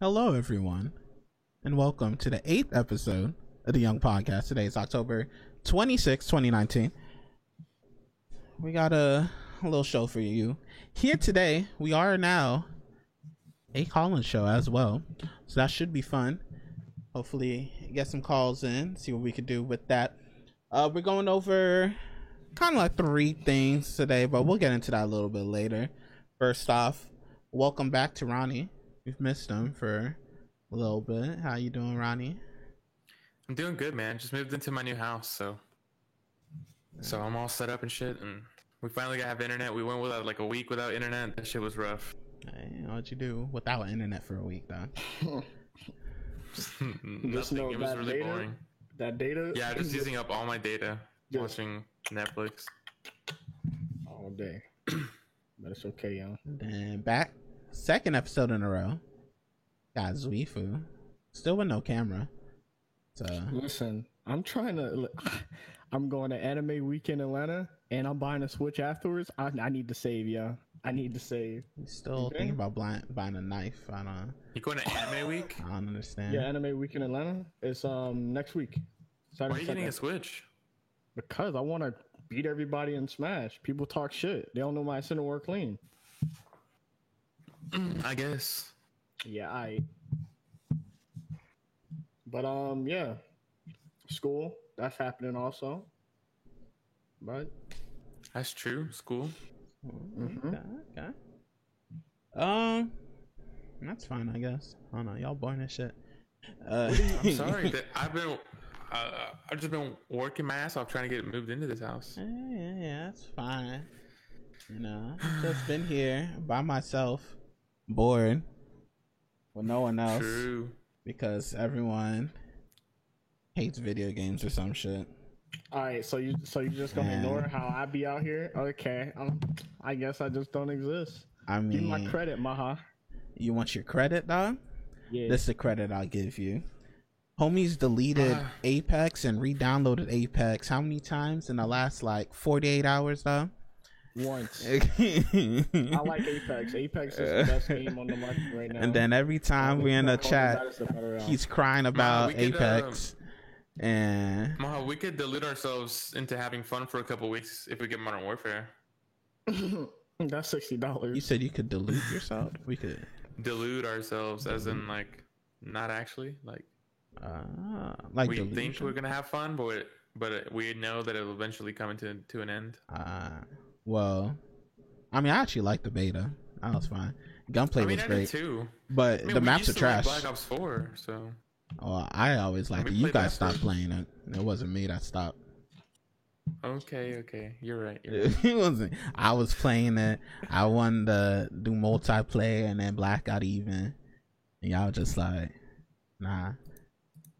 Hello, everyone, and welcome to the 8th episode of the Young Podcast. Today is October 26, 2019. We got a little show for you. Here today, we are now a call-in show as well, so that should be fun. Hopefully, get some calls in, see what we could do with that. We're going over kind of like 3 things today, but we'll get into that a little bit later. First off, welcome back to Ronnie. We've missed him for a little bit. How you doing, Ronnie? I'm doing good, man. Just moved into my new house, so I'm all set up and shit. And we finally got to have internet. We went without like a week without internet. That shit was rough. Hey, what'd you do without internet for a week, though? Nothing. It was really boring. That data? Yeah, just using up all my data, watching Netflix all day. But it's okay, yo. Then back. Second episode in a row. Got Zuifu. Still with no camera. So listen, I'm going to Anime Week in Atlanta, and I'm buying a Switch afterwards. I need to save, yo. I need to save. You still thinking about buying a knife? I don't. You going to Anime Week? I don't understand. Yeah, Anime Week in Atlanta. It's next week. Why are you getting a Switch? Because I want to beat everybody in Smash. People talk shit. They don't know my Cinework clean. I guess. Yeah, But yeah, school that's happening also. But that's true. School. Mm-hmm. Okay. That's fine, I guess. I don't know. Y'all boring as shit. I'm sorry that I've just been working my ass off trying to get moved into this house. Yeah, that's fine. You know, just been here by myself. Bored with no one else. True. Because everyone hates video games or some shit. All right, so you just gonna ignore how I be out here? Okay, I guess I just don't exist. I mean, give me my credit, Maha. You want your credit, dog? Yeah. This is the credit I'll give you. Homies deleted Apex and re-downloaded Apex how many times in the last like 48 hours, dog? Once. I like Apex. Apex is the best game on the market right now. And then every time we're in the chat, he's crying about Apex. And Maha, we could delude ourselves into having fun for a couple weeks if we get Modern Warfare. That's $60. You said you could delude yourself? We could delude ourselves, as in like not actually like we delusion? Think we're gonna have fun, but we know that it'll eventually come to an end. Well, I mean, I actually like the beta. That was fine. Gunplay was great too. But the maps are trash. Like Black Ops 4, so. Oh, I always liked it. You guys stopped playing it. It wasn't me that stopped. Okay, you're right. It wasn't. I was playing it. I wanted to do multiplayer, and then Black got even. And y'all just like, nah.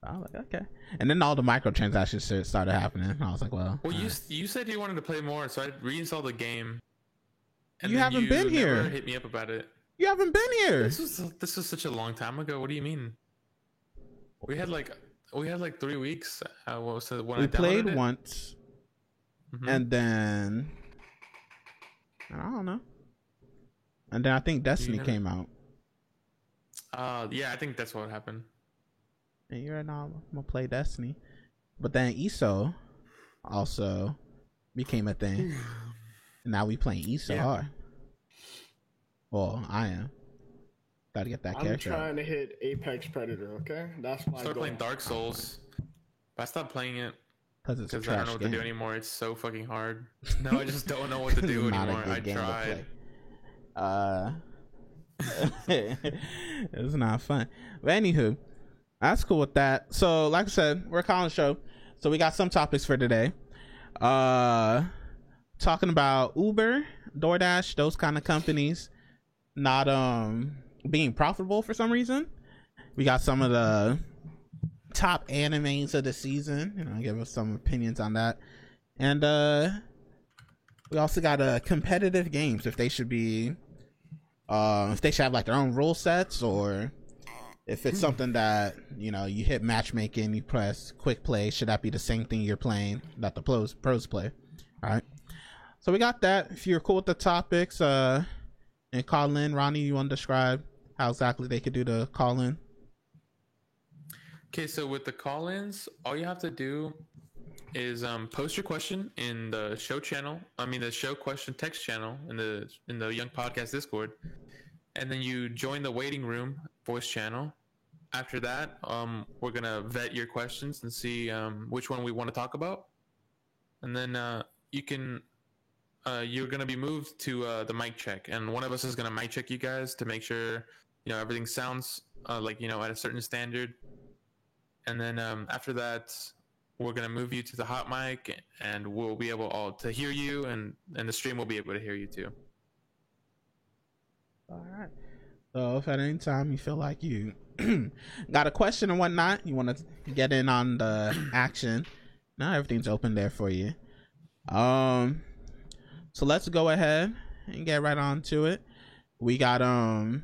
I was like, okay. And then all the microtransactions started happening. I was like, well. Well, you said you wanted to play more, so I reinstalled the game. And you haven't been here. Hit me up about it. You haven't been here. This was such a long time ago. What do you mean? We had like 3 weeks. We played once, and then I don't know. And then I think Destiny came out. Yeah, I think that's what happened. And you're now I'm gonna play Destiny, but then ESO also became a thing. And now we playing ESO hard. Well, I am. Gotta get that character. I'm trying to hit Apex Predator. Okay, that's my Start goal. playing Dark Souls. But I stopped playing it because I don't know what to do anymore. It's so fucking hard. No, I just don't know what to do anymore. I tried. It's not fun. But anywho, that's cool with that. So like I said, we're calling the show. So we got some topics for today. Talking about Uber, DoorDash, those kind of companies not being profitable for some reason. We got some of the top animes of the season, you know, give us some opinions on that. And we also got competitive games, if they should be if they should have like their own rule sets, or if it's something that, you know, you hit matchmaking, you press quick play, should that be the same thing you're playing that the pros play? All right, so we got that. If you're cool with the topics, and call in, Ronnie, you want to describe how exactly they could do the call in? Okay, so with the call-ins, all you have to do is post your question in the show channel. I mean, the show question text channel in the Young Podcast Discord, and then you join the waiting room voice channel. After that, we're gonna vet your questions and see which one we want to talk about, and then you're gonna be moved to the mic check, and one of us is gonna mic check you guys to make sure everything sounds like at a certain standard. And then after that, we're gonna move you to the hot mic, and we'll be able all to hear you, and the stream will be able to hear you too. All right. So if at any time you feel like you got a question or whatnot, you want to get in on the action, now everything's open there for you. So let's go ahead and get right on to it. We got our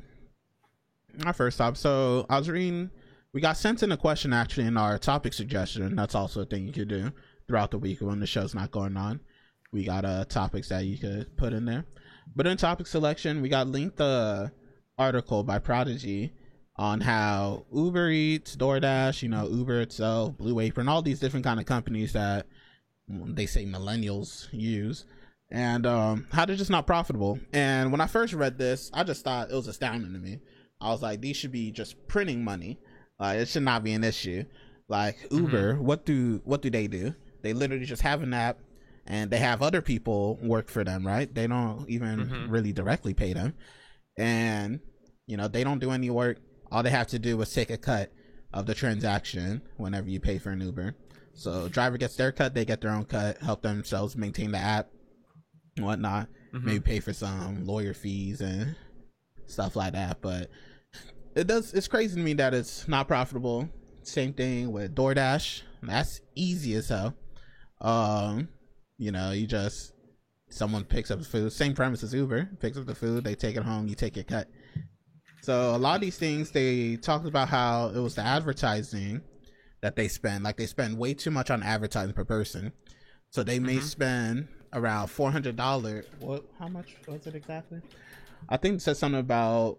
first topic. So I was reading. We got sent in a question actually in our topic suggestion. That's also a thing you could do throughout the week when the show's not going on. We got topics that you could put in there. But in topic selection, we got linked the article by Prodigy on how Uber Eats, DoorDash, Uber itself, Blue Apron, all these different kind of companies that they say millennials use, and how they're just not profitable. And when I first read this, I just thought it was astounding to me. I was like, these should be just printing money. It should not be an issue. Like Uber, what do they do? They literally just have an app, and they have other people work for them, right? They don't even really directly pay them, and they don't do any work. All they have to do is take a cut of the transaction whenever you pay for an Uber. So driver gets their cut, they get their own cut, help themselves maintain the app and whatnot, maybe pay for some lawyer fees and stuff like that. But it's crazy to me that it's not profitable. Same thing with DoorDash. That's easy as hell. Someone picks up the food, same premise as Uber, picks up the food, they take it home, you take your cut. So a lot of these things, they talked about how it was the advertising that they spend. Like, they spend way too much on advertising per person. So they may spend around $400. How much was it exactly? I think it said something about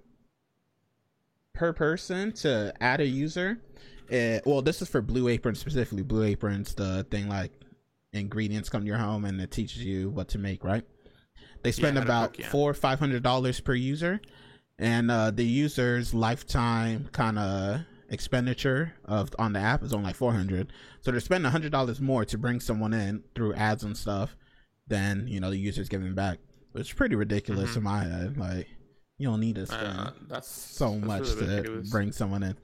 per person to add a user. This is for Blue Apron specifically. Blue Apron's the thing, like ingredients come to your home and it teaches you what to make, right? They spend about $400 or $500 per user, and the user's lifetime kind of expenditure on the app is only like $400. So they're spending $100 more to bring someone in through ads and stuff than the user's giving back, which is pretty ridiculous in my head. Like, you don't need to spend that's much really to ridiculous. Bring someone in.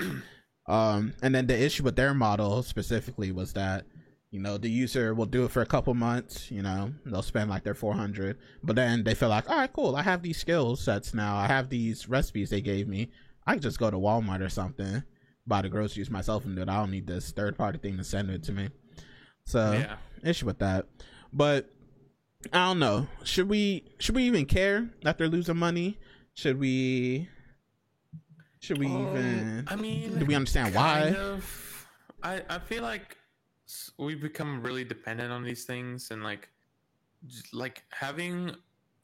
And then the issue with their model specifically was that the user will do it for a couple months, they'll spend like their $400, but then they feel like, all right, cool, I have these skill sets now, I have these recipes they gave me, I can just go to Walmart or something, buy the groceries myself and do it. I don't need this third party thing to send it to me. So issue with that. But I don't know, should we even care that they're losing money? Should we even, I mean, do we understand why? I feel like we've become really dependent on these things, and like having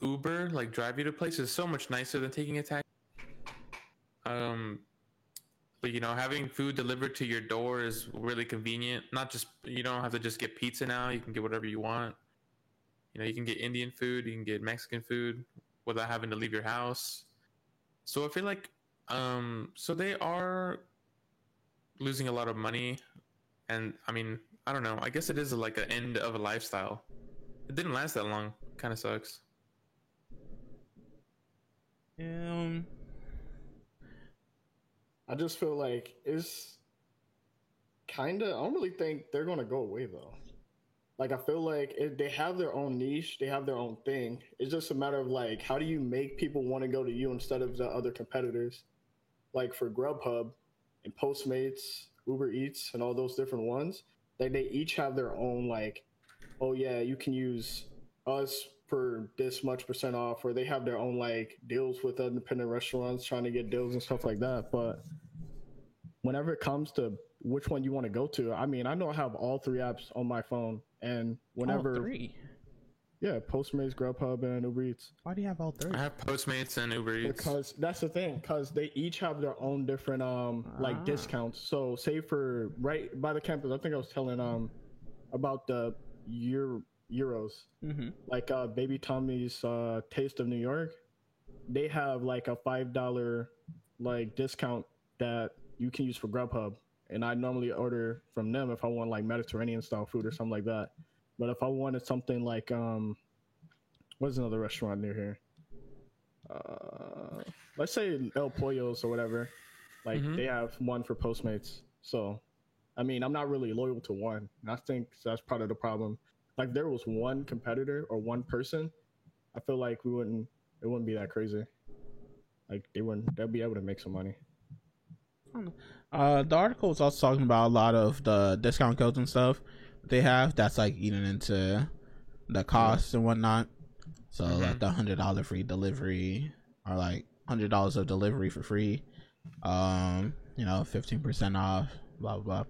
Uber like drive you to places is so much nicer than taking a taxi. But having food delivered to your door is really convenient. Not just, you don't have to just get pizza now, you can get whatever you want. You can get Indian food, you can get Mexican food without having to leave your house. So I feel like so they are losing a lot of money, and I mean, I don't know, I guess it is like an end of a lifestyle. It didn't last that long. Kind of sucks. I just feel like it's kind of, I don't really think they're going to go away though. Like, I feel like they have their own niche, they have their own thing. It's just a matter of like, how do you make people want to go to you instead of the other competitors? Like for Grubhub and Postmates, Uber Eats, and all those different ones, they each have their own like, oh yeah, you can use us for this much % off, or they have their own like deals with independent restaurants trying to get deals and stuff like that. But whenever it comes to which one you want to go to, I mean, I know I have all three apps on my phone, and whenever Yeah, Postmates, Grubhub, and Uber Eats. Why do you have all three? I have Postmates and Uber Eats. Because that's the thing, because they each have their own different like discounts. So say for right by the campus, I think I was telling about the euros. Mm-hmm. Like Baby Tommy's Taste of New York, they have like a $5 like discount that you can use for Grubhub. And I normally order from them if I want like Mediterranean style food or something like that. But if I wanted something like what's another restaurant near here? Let's say El Pollo's or whatever. Like they have one for Postmates. So I mean, I'm not really loyal to one. And I think that's part of the problem. Like if there was one competitor or one person, I feel like it wouldn't be that crazy. Like they'll be able to make some money. The article was also talking about a lot of the discount codes and stuff they have that's like eating into the costs and whatnot. So like the $100 free delivery or like $100 of delivery for free. 15% off, blah blah blah.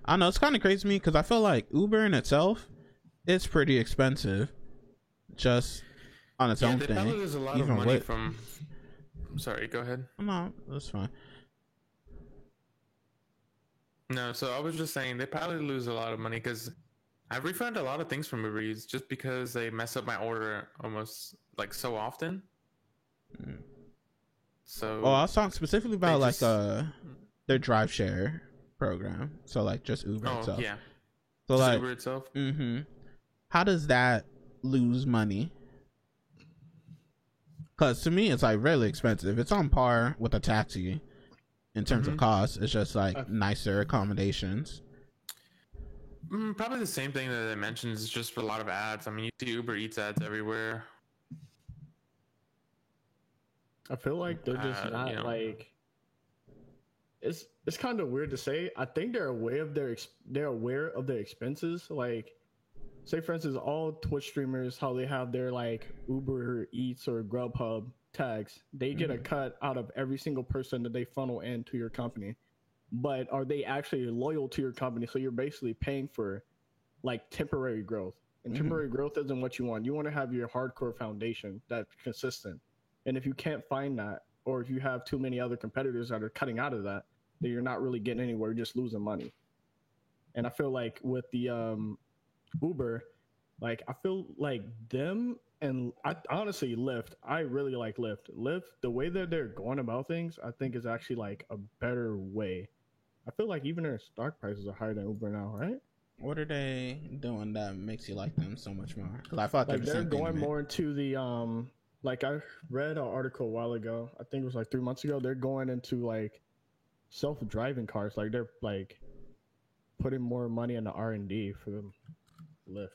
I don't know, it's kind of crazy to me because I feel like Uber in itself is pretty expensive just on its own thing. There's a lot of money from. Sorry, go ahead. No, that's fine. No, so I was just saying they probably lose a lot of money because I've refunded a lot of things from Uber Eats just because they mess up my order almost like so often. So I was talking specifically about like their drive share program. So like just Uber itself. Yeah. So just like Uber itself. How does that lose money? Because to me, it's like really expensive. It's on par with a taxi in terms of cost. It's just like nicer accommodations. Probably the same thing that I mentioned is just for a lot of ads. I mean, you see Uber Eats ads everywhere. I feel like they're just not like. It's kind of weird to say. I think they're aware of their expenses. Like, say for instance, all Twitch streamers, how they have their like Uber Eats or Grubhub tags, they get a cut out of every single person that they funnel into your company. But are they actually loyal to your company? So you're basically paying for like temporary growth, and temporary growth isn't what you want. You want to have your hardcore foundation that's consistent. And if you can't find that, or if you have too many other competitors that are cutting out of that, then you're not really getting anywhere. You're just losing money. And I feel like with the Uber, like I feel like them and I honestly Lyft. I really like Lyft. Lyft, the way that they're going about things, I think is actually like a better way. I feel like even their stock prices are higher than Uber now, right? What are they doing that makes you like them so much more? Because I thought like they're going more into the like I read an article a while ago. I think it was like 3 months ago. They're going into like self-driving cars. Like they're like putting more money into R&D for the Lyft.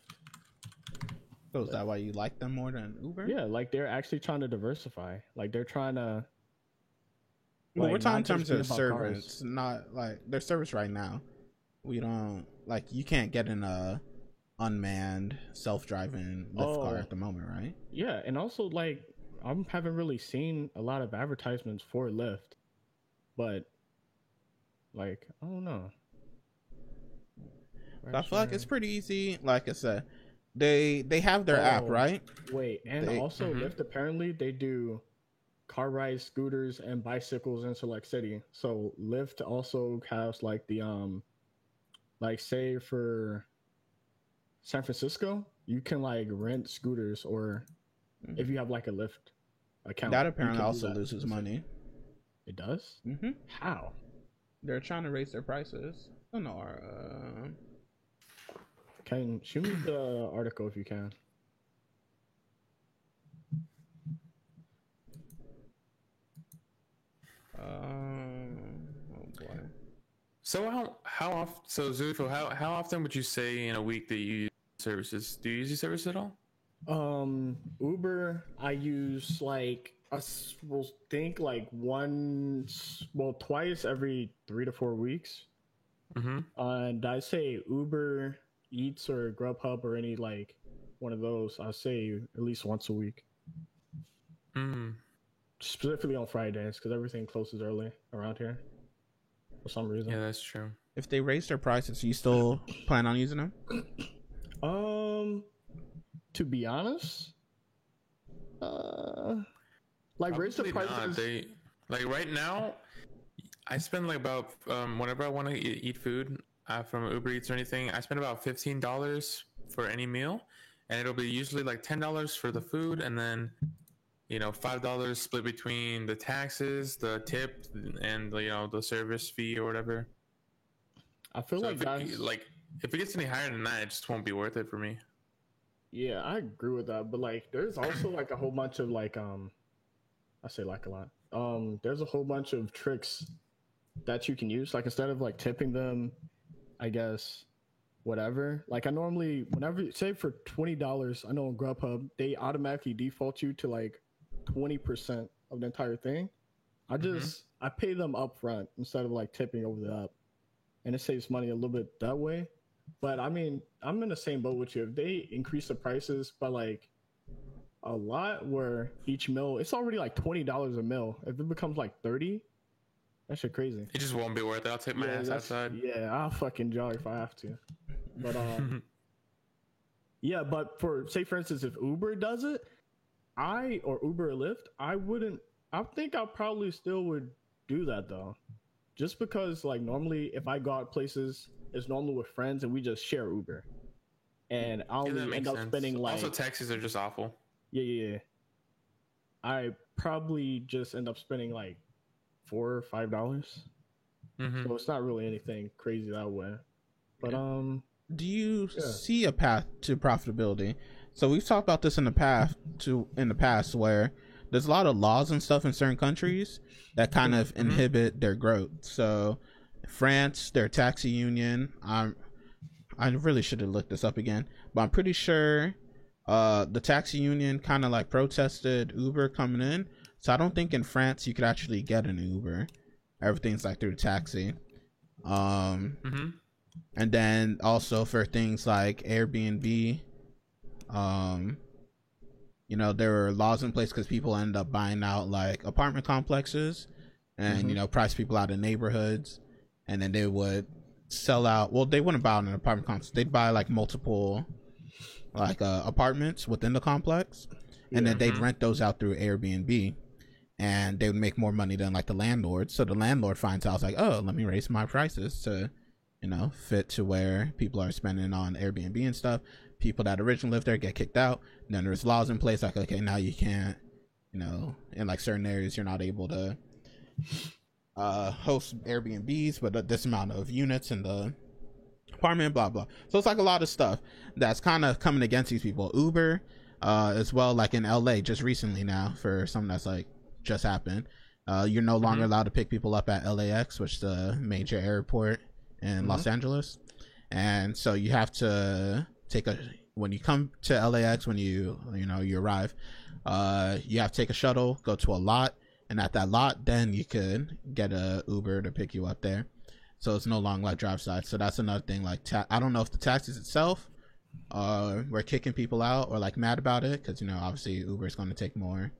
So is that why you like them more than Uber? Yeah, like they're actually trying to diversify. Like they're trying to. Well, we're talking in terms of service, not like their service right now. We don't like you can't get in a unmanned self-driving Lyft car at the moment, right? Yeah, and also like I haven't really seen a lot of advertisements for Lyft, but like I don't know. I feel like it's pretty easy. Like I said, they have their app, right? Wait, and also Lyft apparently they do car rides, scooters, and bicycles in Select City. So Lyft also has like the like say for San Francisco, you can like rent scooters, or if you have like a Lyft account. That apparently also loses money. It does? How? They're trying to raise their prices. I don't know. Can shoot me the article if you can. Oh boy. So how often? So Zufo, how often would you say in a week that you use services? Do you use these services at all? Uber, I use like I will think like twice every 3 to 4 weeks. And I say Uber Eats or Grubhub or any like one of those, I say at least once a week. Specifically on Fridays because everything closes early around here for some reason. Yeah, that's true. If they raise their prices, you still plan on using them? to be honest. Like raise the Probably prices. not. They like right now. I spend like about whenever I want to eat food from Uber Eats or anything, I spend about $15 for any meal, and it'll be usually like $10 for the food, and then $5 split between the taxes, the tip, and the service fee or whatever. I feel So like guys, if it gets any higher than that, it just won't be worth it for me. yeah, I agree with that. But like, there's also like a whole bunch of like I say like a lot. There's a whole bunch of tricks that you can use. Like instead of like tipping them, I guess whatever. Like I normally, whenever say for $20, I know on Grubhub they automatically default you to like 20% of the entire thing. I pay them up front instead of like tipping over the up, and it saves money a little bit that way. But I mean, I'm in the same boat with you. If they increase the prices by like a lot, where each meal it's already like $20 a meal, if it becomes like 30, that shit crazy. It just won't be worth it. I'll take my ass outside. Yeah, I'll fucking jog if I have to. But yeah, but for instance, if Uber does it, or Uber or Lyft, I think I probably still would do that though. Just because like normally if I go out places, it's normally with friends and we just share Uber. And I'll end up spending like also taxis are just awful. Yeah. I probably just end up spending like $4 or $5. So it's not really anything crazy that way. But do you see a path to profitability? So we've talked about this in the past where there's a lot of laws and stuff in certain countries that kind of inhibit their growth. So France, their taxi union, I really should have looked this up again, but I'm pretty sure the taxi union kind of like protested Uber coming in. So I don't think in France you could actually get an Uber. Everything's like through taxi. And then also for things like Airbnb, there were laws in place because people ended up buying out like apartment complexes and price people out of neighborhoods, and then they would sell out. Well, they wouldn't buy out an apartment complex. They'd buy like multiple like apartments within the complex, and then they'd rent those out through Airbnb, and they would make more money than like the landlord. So the landlord finds out, like, oh, let me raise my prices to fit to where people are spending on Airbnb and stuff. People that originally lived there get kicked out. And then there's laws in place like, okay, now you can't, in like certain areas you're not able to host Airbnbs, but this amount of units in the apartment, blah blah. So it's like a lot of stuff that's kind of coming against these people. Uber as well, like in LA just recently now, for something that's like just happened, you're no longer allowed to pick people up at LAX, which is the major airport in Los Angeles. And so you have to when you come to LAX, when you arrive, you have to take a shuttle, go to a lot, and at that lot then you could get a Uber to pick you up there. So it's no longer like drive side. So that's another thing. Like I don't know if the taxis itself were kicking people out or like mad about it, because obviously Uber is going to take more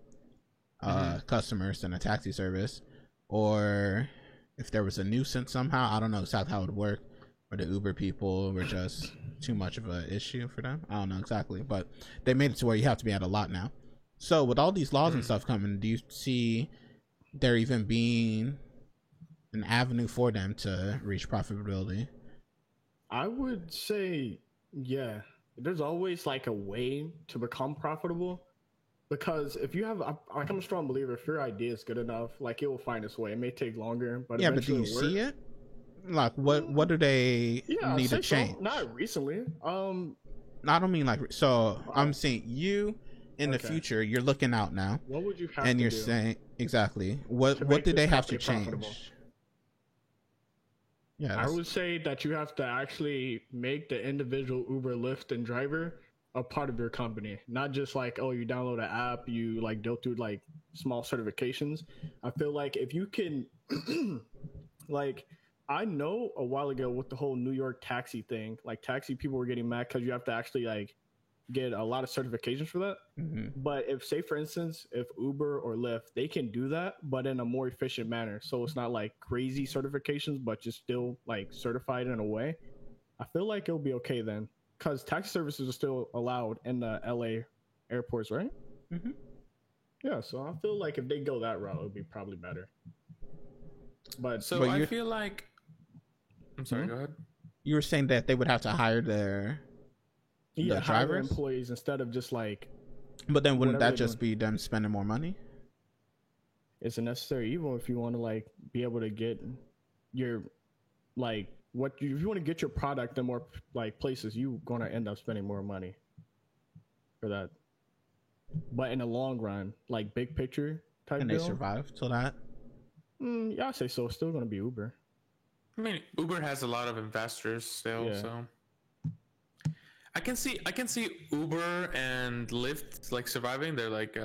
customers than a taxi service, or if there was a nuisance somehow. I don't know exactly how it would work, or the Uber people were just too much of an issue for them. I don't know exactly, but they made it to where you have to be at a lot now. So with all these laws and stuff coming, do you see there even being an avenue for them to reach profitability? I would say, yeah, there's always like a way to become profitable, because if you have, I'm a strong believer, if your idea is good enough, like it will find its way. It may take longer, but yeah, but do you see it? Like what do they need to change? So. Not recently. I don't mean like, so I'm saying you in the future, you're looking out now. What would you have and to you're do saying exactly what do they have to change? Profitable? Yeah, I would say that you have to actually make the individual Uber, Lyft, and driver a part of your company, not just like, oh, you download an app, you like go through like small certifications. I feel like if you can, like, I know a while ago with the whole New York taxi thing, like taxi people were getting mad because you have to actually like get a lot of certifications for that. But if, say for instance, if Uber or Lyft, they can do that, but in a more efficient manner, so it's not like crazy certifications, but just still like certified in a way, I feel like it'll be okay then. because taxi services are still allowed in the LA airports, right? Mm-hmm. Yeah, so I feel like if they go that route, it would be probably better. But So But I you- feel like. I'm sorry. Hmm? Go ahead. You were saying that they would have to hire the hire drivers? employees instead of just like but then wouldn't Whatever that they're just be them spending more money? it's a necessary evil if you want to like be able to get your like if you want to get your product in more like places, you're gonna end up spending more money for that. But in the long run, like big picture type And they deal, survive till that? yeah, I say so. It's still gonna be Uber. I mean, Uber has a lot of investors still, Yeah. so I can see Uber and Lyft like surviving. They're like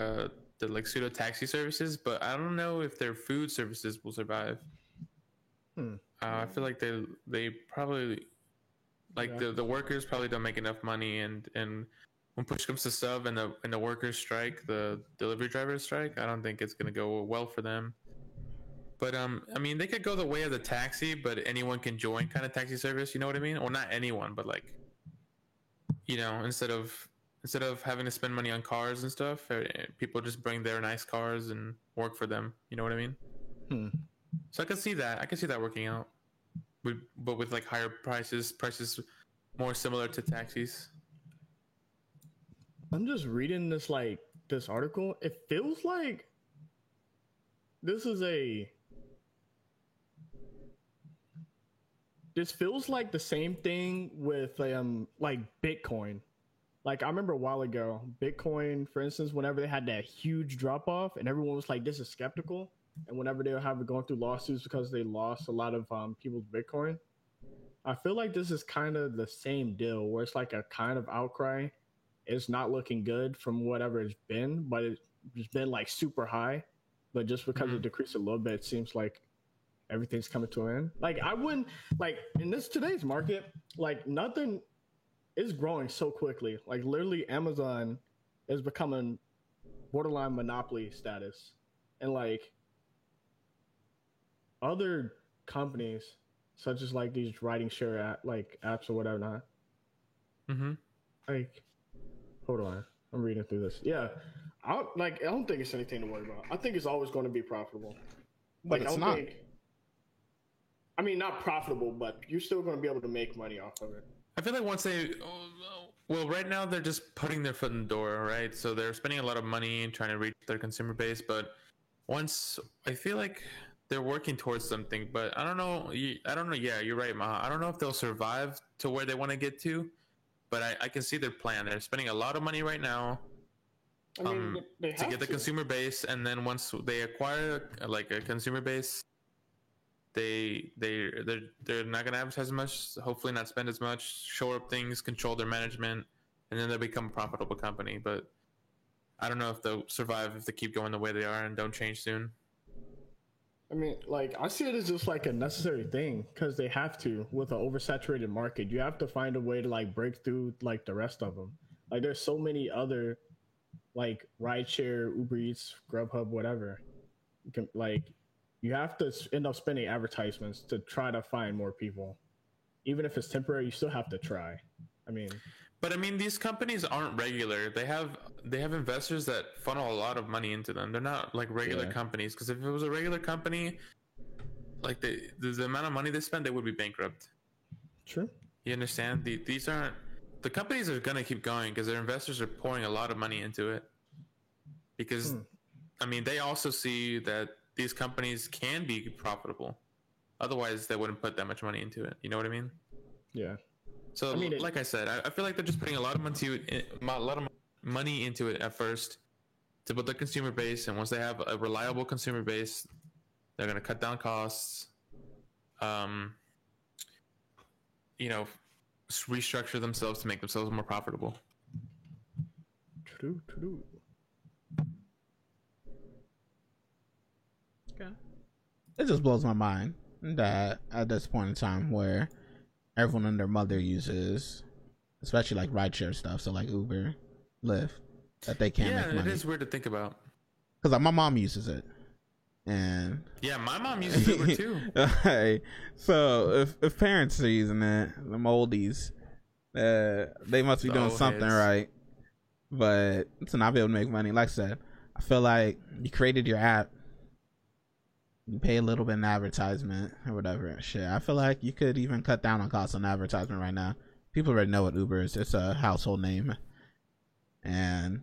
pseudo taxi services, but I don't know if their food services will survive. I feel like they probably like Yeah. the workers probably don't make enough money, and when push comes to shove and the workers strike, the delivery drivers strike, I don't think it's gonna go well for them. But I mean, they could go the way of the taxi, but anyone can join kind of taxi service. You know what I mean? Or not anyone, but like, you know, instead of having to spend money on cars and stuff, people just bring their nice cars and work for them. You know what I mean? So I can see that. I can see that working out, but with like higher prices more similar to taxis. I'm just reading this article. It feels like this feels like the same thing with like Bitcoin. Like I remember a while ago, Bitcoin, for instance, whenever they had that huge drop off, and everyone was like, "This is skeptical," and whenever they were going through lawsuits because they lost a lot of people's Bitcoin, I feel like this is kind of the same deal where it's like a kind of outcry. It's not looking good from whatever it's been, but it's been like super high. But just because it decreased a little bit, it seems like everything's coming to an end. Like I wouldn't like in today's market, like nothing is growing so quickly. Like literally Amazon is becoming borderline monopoly status. And like other companies such as like these riding share apps or whatever not. Like hold on. I'm reading through this. Yeah. I don't think it's anything to worry about. I think it's always going to be profitable. But it's not. I mean, not profitable, but you're still going to be able to make money off of it. I feel like once well, right now they're just putting their foot in the door, right? So they're spending a lot of money and trying to reach their consumer base. But once, I feel like they're working towards something. But I don't know. Yeah, you're right, Maha. I don't know if they'll survive to where they want to get to. But I can see their plan. They're spending a lot of money right now. I mean, they have to get the consumer base, and then once they acquire like a consumer base, they're not gonna advertise as much, hopefully not spend as much, shore up things, control their management, and then they become a profitable company. But I don't know if they'll survive if they keep going the way they are and don't change soon. I mean, like I see it as just like a necessary thing because they have to with an oversaturated market. You have to find a way to like break through like the rest of them. Like there's so many other like rideshare, Uber Eats, Grubhub, whatever. You have to end up spending advertisements to try to find more people. Even if it's temporary, you still have to try. But these companies aren't regular. They have investors that funnel a lot of money into them. They're not like regular companies. Because if it was a regular company, like the amount of money they spend, they would be bankrupt. True. You understand? These aren't. The companies are going to keep going because their investors are pouring a lot of money into it. Because, they also see that these companies can be profitable. Otherwise, they wouldn't put that much money into it. You know what I mean? Yeah. So, like I said, I feel like they're just putting a lot of money into it at first to build their consumer base. And once they have a reliable consumer base, they're going to cut down costs. Restructure themselves to make themselves more profitable. True. Okay. It just blows my mind that at this point in time where everyone and their mother uses, especially like rideshare stuff, so like Uber, Lyft, that they can't make money. It is weird to think about. Because like my mom uses it. And yeah, my mom uses Uber too. Hey, so if parents are using it, them oldies, They must be doing something right, but to not be able to make money, like I said, I feel like you created your app, you pay a little bit in advertisement or whatever shit. I feel like you could even cut down on costs on advertisement right now. People already know what Uber is. It's a household name, and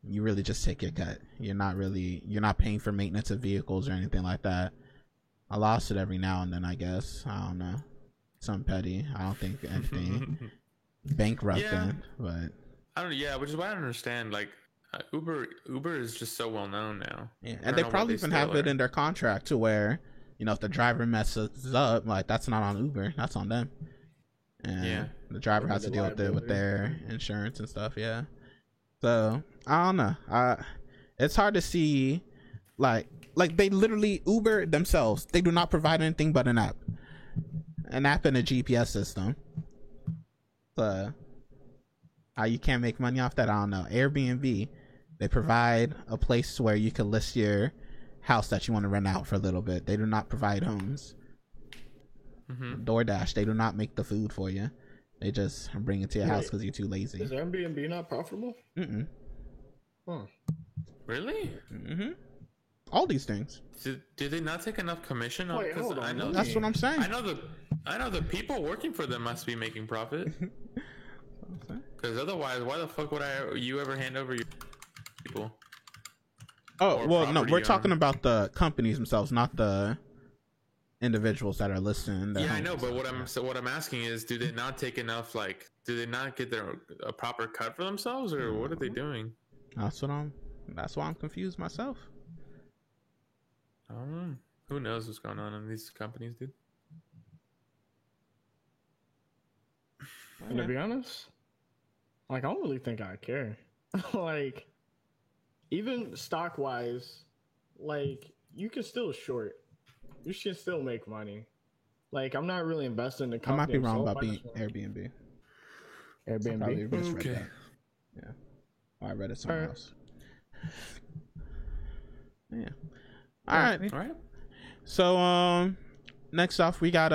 you really just take your cut. You're not paying for maintenance of vehicles or anything like that. I lost it every now and then, I guess. I don't know, some petty. I don't think anything bankrupting, but I don't. Yeah, which is why I don't understand. Like Uber is just so well known now. Yeah, and they probably even have it in their contract to where, if the driver messes up, like that's not on Uber, that's on them. And the driver has to deal with it with their insurance and stuff. Yeah. So I don't know. It's hard to see, like they literally, Uber themselves, they do not provide anything but an app and a GPS system. So how you can't make money off that, I don't know. Airbnb, they provide a place where you can list your house that you want to rent out for a little bit. They do not provide homes. DoorDash, they do not make the food for you. They just bring it to your house because you're too lazy. Is Airbnb not profitable? Huh. Really? All these things. Did they not take enough commission? Wait, hold on. I know that's what I'm saying. I know the people working for them must be making profit. Because otherwise, why the fuck would you ever hand over your people? Oh, well, no, we're talking about the companies themselves, not the individuals that are listing. Yeah, I know, but what I'm asking is, do they not take enough? Like, do they not get a proper cut for themselves, or what are they doing? That's why I'm confused myself. I don't know. Who knows what's going on in these companies, dude? And to be honest, like, I don't really think I care. Like, even stock wise, like, you can still short. You should still make money. Like, I'm not really investing in the company. I might be wrong about being Airbnb. Airbnb? Okay. Yeah. I read it somewhere else. Yeah. All right. So, next off, we got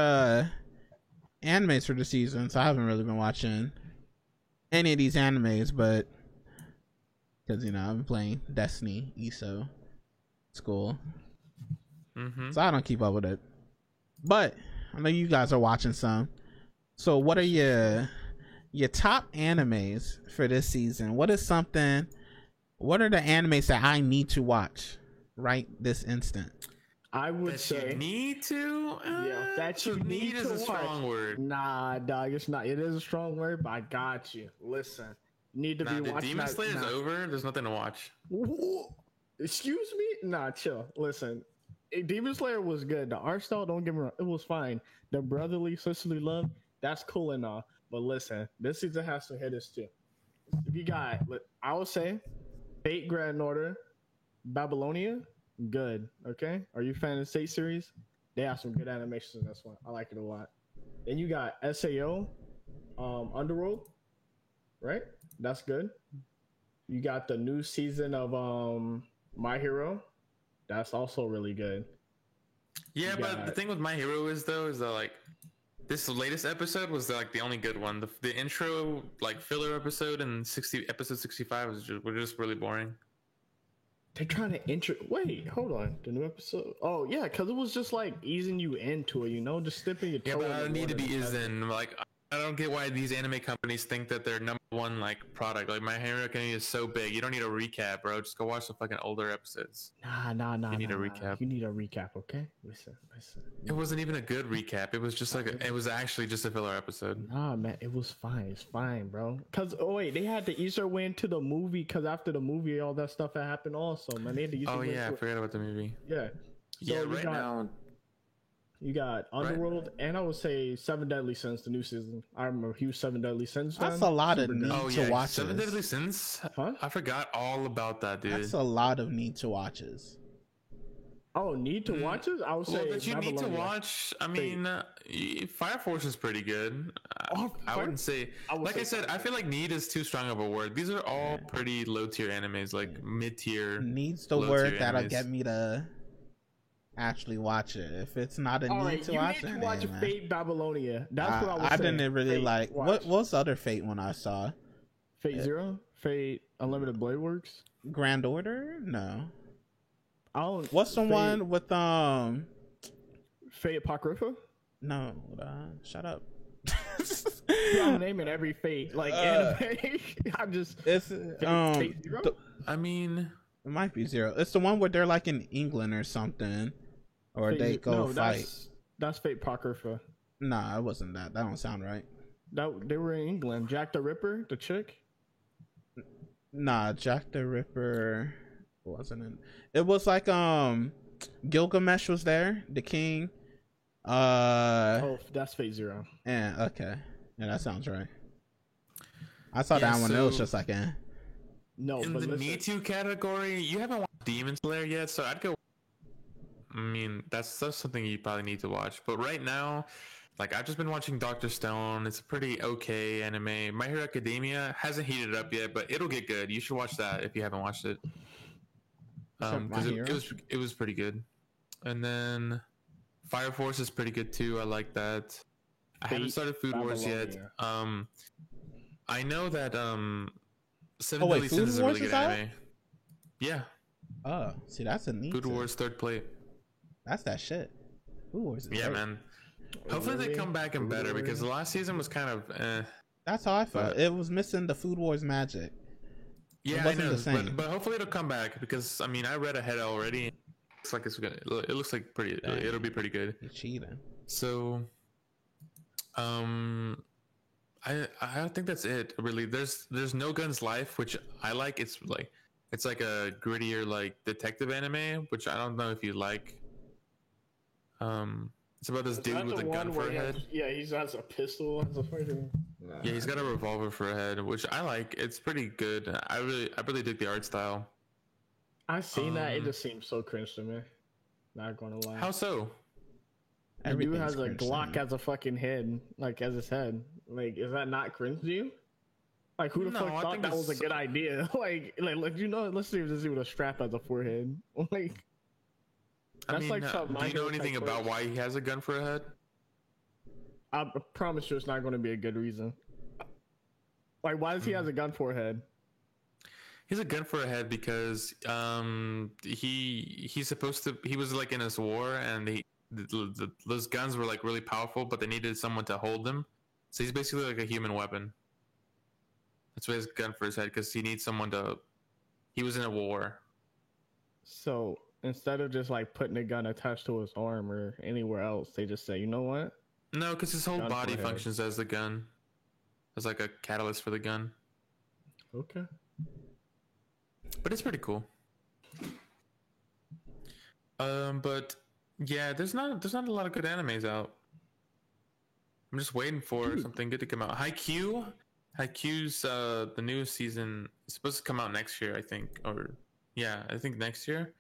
animes for the season. So I haven't really been watching any of these animes, but because I've been playing Destiny, ESO, school, so I don't keep up with it. But I know you guys are watching some. So what are your top animes for this season? What are the animes that I need to watch right this instant? I would say you need to. That you need is to a strong word. Nah, dog, it's not. It is a strong word, but I got you. Listen, you need to be watching. Demon Slayer's over. There's nothing to watch. Excuse me? Nah, chill. Listen, Demon Slayer was good. The art style, don't get me wrong, it was fine. The brotherly, sisterly love, that's cool and all. But listen, this season has some hitters too. You got, I would say, Fate Grand Order, Babylonia, good. Okay, are you a fan of the State series? They have some good animations in this one. I like it a lot. Then you got SAO, Underworld, right? That's good. You got the new season of My Hero. That's also really good. Yeah, but the thing with My Hero is that like this latest episode was like the only good one. The intro like filler episode and episode 65 were just really boring. They're trying to wait, hold on. The new episode. Oh yeah, because it was just like easing you into it, just dipping your toe. Yeah, but I don't need to be eased in. Like, I don't get why these anime companies think that their number one like product, like My Hero Academia, is so big. You don't need a recap, bro. Just go watch the fucking older episodes. Nah. You need a recap. You need a recap, okay? Listen. It wasn't even a good recap. It was just like it was actually just a filler episode. Nah, man, it was fine. It's fine, bro. Cause they had to ease their way into the movie. Cause after the movie, all that stuff had happened also, man. They had to ease their way I forgot about the movie. Yeah. So right now. You got Underworld, and I would say Seven Deadly Sins, the new season. I'm a huge Seven Deadly Sins fan. That's a lot of need to watch. Seven Deadly Sins? Huh? I forgot all about that, dude. That's a lot of need to watches. Oh, need to watches? I would say that you need to watch. I mean, Fire Force is pretty good. I wouldn't say. Like I said, I feel like need is too strong of a word. These are all pretty low tier animes, like mid tier. Needs the word that'll get me to actually watch it. If it's not a All need right, to you watch need it, to watch man. Fate Babylonia. That's what I was I saying. didn't really Fate, like watch. what's the other Fate one I saw? Fate Zero, Fate Unlimited Blade Works. Grand Order? No. I don't. What's the Fate, one with Fate Apocrypha? No, shut up. I'm naming every Fate like anime. I'm just. It's Fate Zero? I mean, it might be Zero. It's the one where they're like in England or something, or Fate they Ze- go no, fight. That's Fate Apocrypha. Nah, it wasn't that. That don't sound right. They were in England. Jack the Ripper, the chick. Nah, Jack the Ripper wasn't in. It was like Gilgamesh was there, the king. Oh, that's Fate Zero. And okay, yeah, that sounds right. I saw Yeah, that one. It was so- just like, No, in but the listen, need to category, you haven't watched Demon Slayer yet, so I'd go. I mean, that's something you probably need to watch. But right now, like I've just been watching Doctor Stone. It's a pretty okay anime. My Hero Academia hasn't heated up yet, but it'll get good. You should watch that if you haven't watched it. My Because Hero? it was pretty good. And then Fire Force is pretty good too. I like that. I haven't Fate started Food Wars yet. Babylonia. I know that Seven Oh, wait, Deadly Food Sins is a Wars really is good out? anime. Yeah, oh, see, that's a neat. Food Wars third plate. That's that shit. Food Wars. Is Yeah, great. man. Hopefully they Really? come back and Food better Wars? because the last season was kind of That's how I felt. But- It was missing the Food Wars magic. yeah, I wasn't know, the same. but hopefully it'll come back because I mean I read ahead already. Looks like it's gonna. It looks like pretty. Dang. It'll be pretty good. You're cheating. So, I think that's it. Really, there's No Guns Life, which I like. It's like a grittier like detective anime, which I don't know if you like. It's about this Is dude that with the a gun one for where a he head. has a pistol as a fighter. Yeah, he's got a revolver for a head, which I like. It's pretty good. I really dig the art style. I've seen that. It Um, just seems so cringe to me. Not gonna lie. How so? The dude Everything's has a cringe to Glock me. as a fucking head, like as his head. Like, is that not cringe to you? Like, who the No, fuck I thought think that was a it's- good idea? like, you know, let's see if this dude with a strap as a forehead. Like, I That's mean, like some do you minor know anything type about of- why he has a gun for a head? I promise you, it's not going to be a good reason. Like, why does he have a gun for a head? He's a gun for a head because he's supposed to. He was like in this war, and those guns were like really powerful, but they needed someone to hold them. So he's basically like a human weapon. That's why he has a gun for his head because he needs someone to. He was in a war. So instead of just like putting a gun attached to his arm or anywhere else, they just say, you know what? No, because his whole Gun for body a head. functions as the gun, as like a catalyst for the gun. Okay. But it's pretty cool. But yeah, there's not a lot of good animes out. I'm just waiting for something good to come out. Haikyuu's the new season is supposed to come out next year, I think, or yeah, I think next year.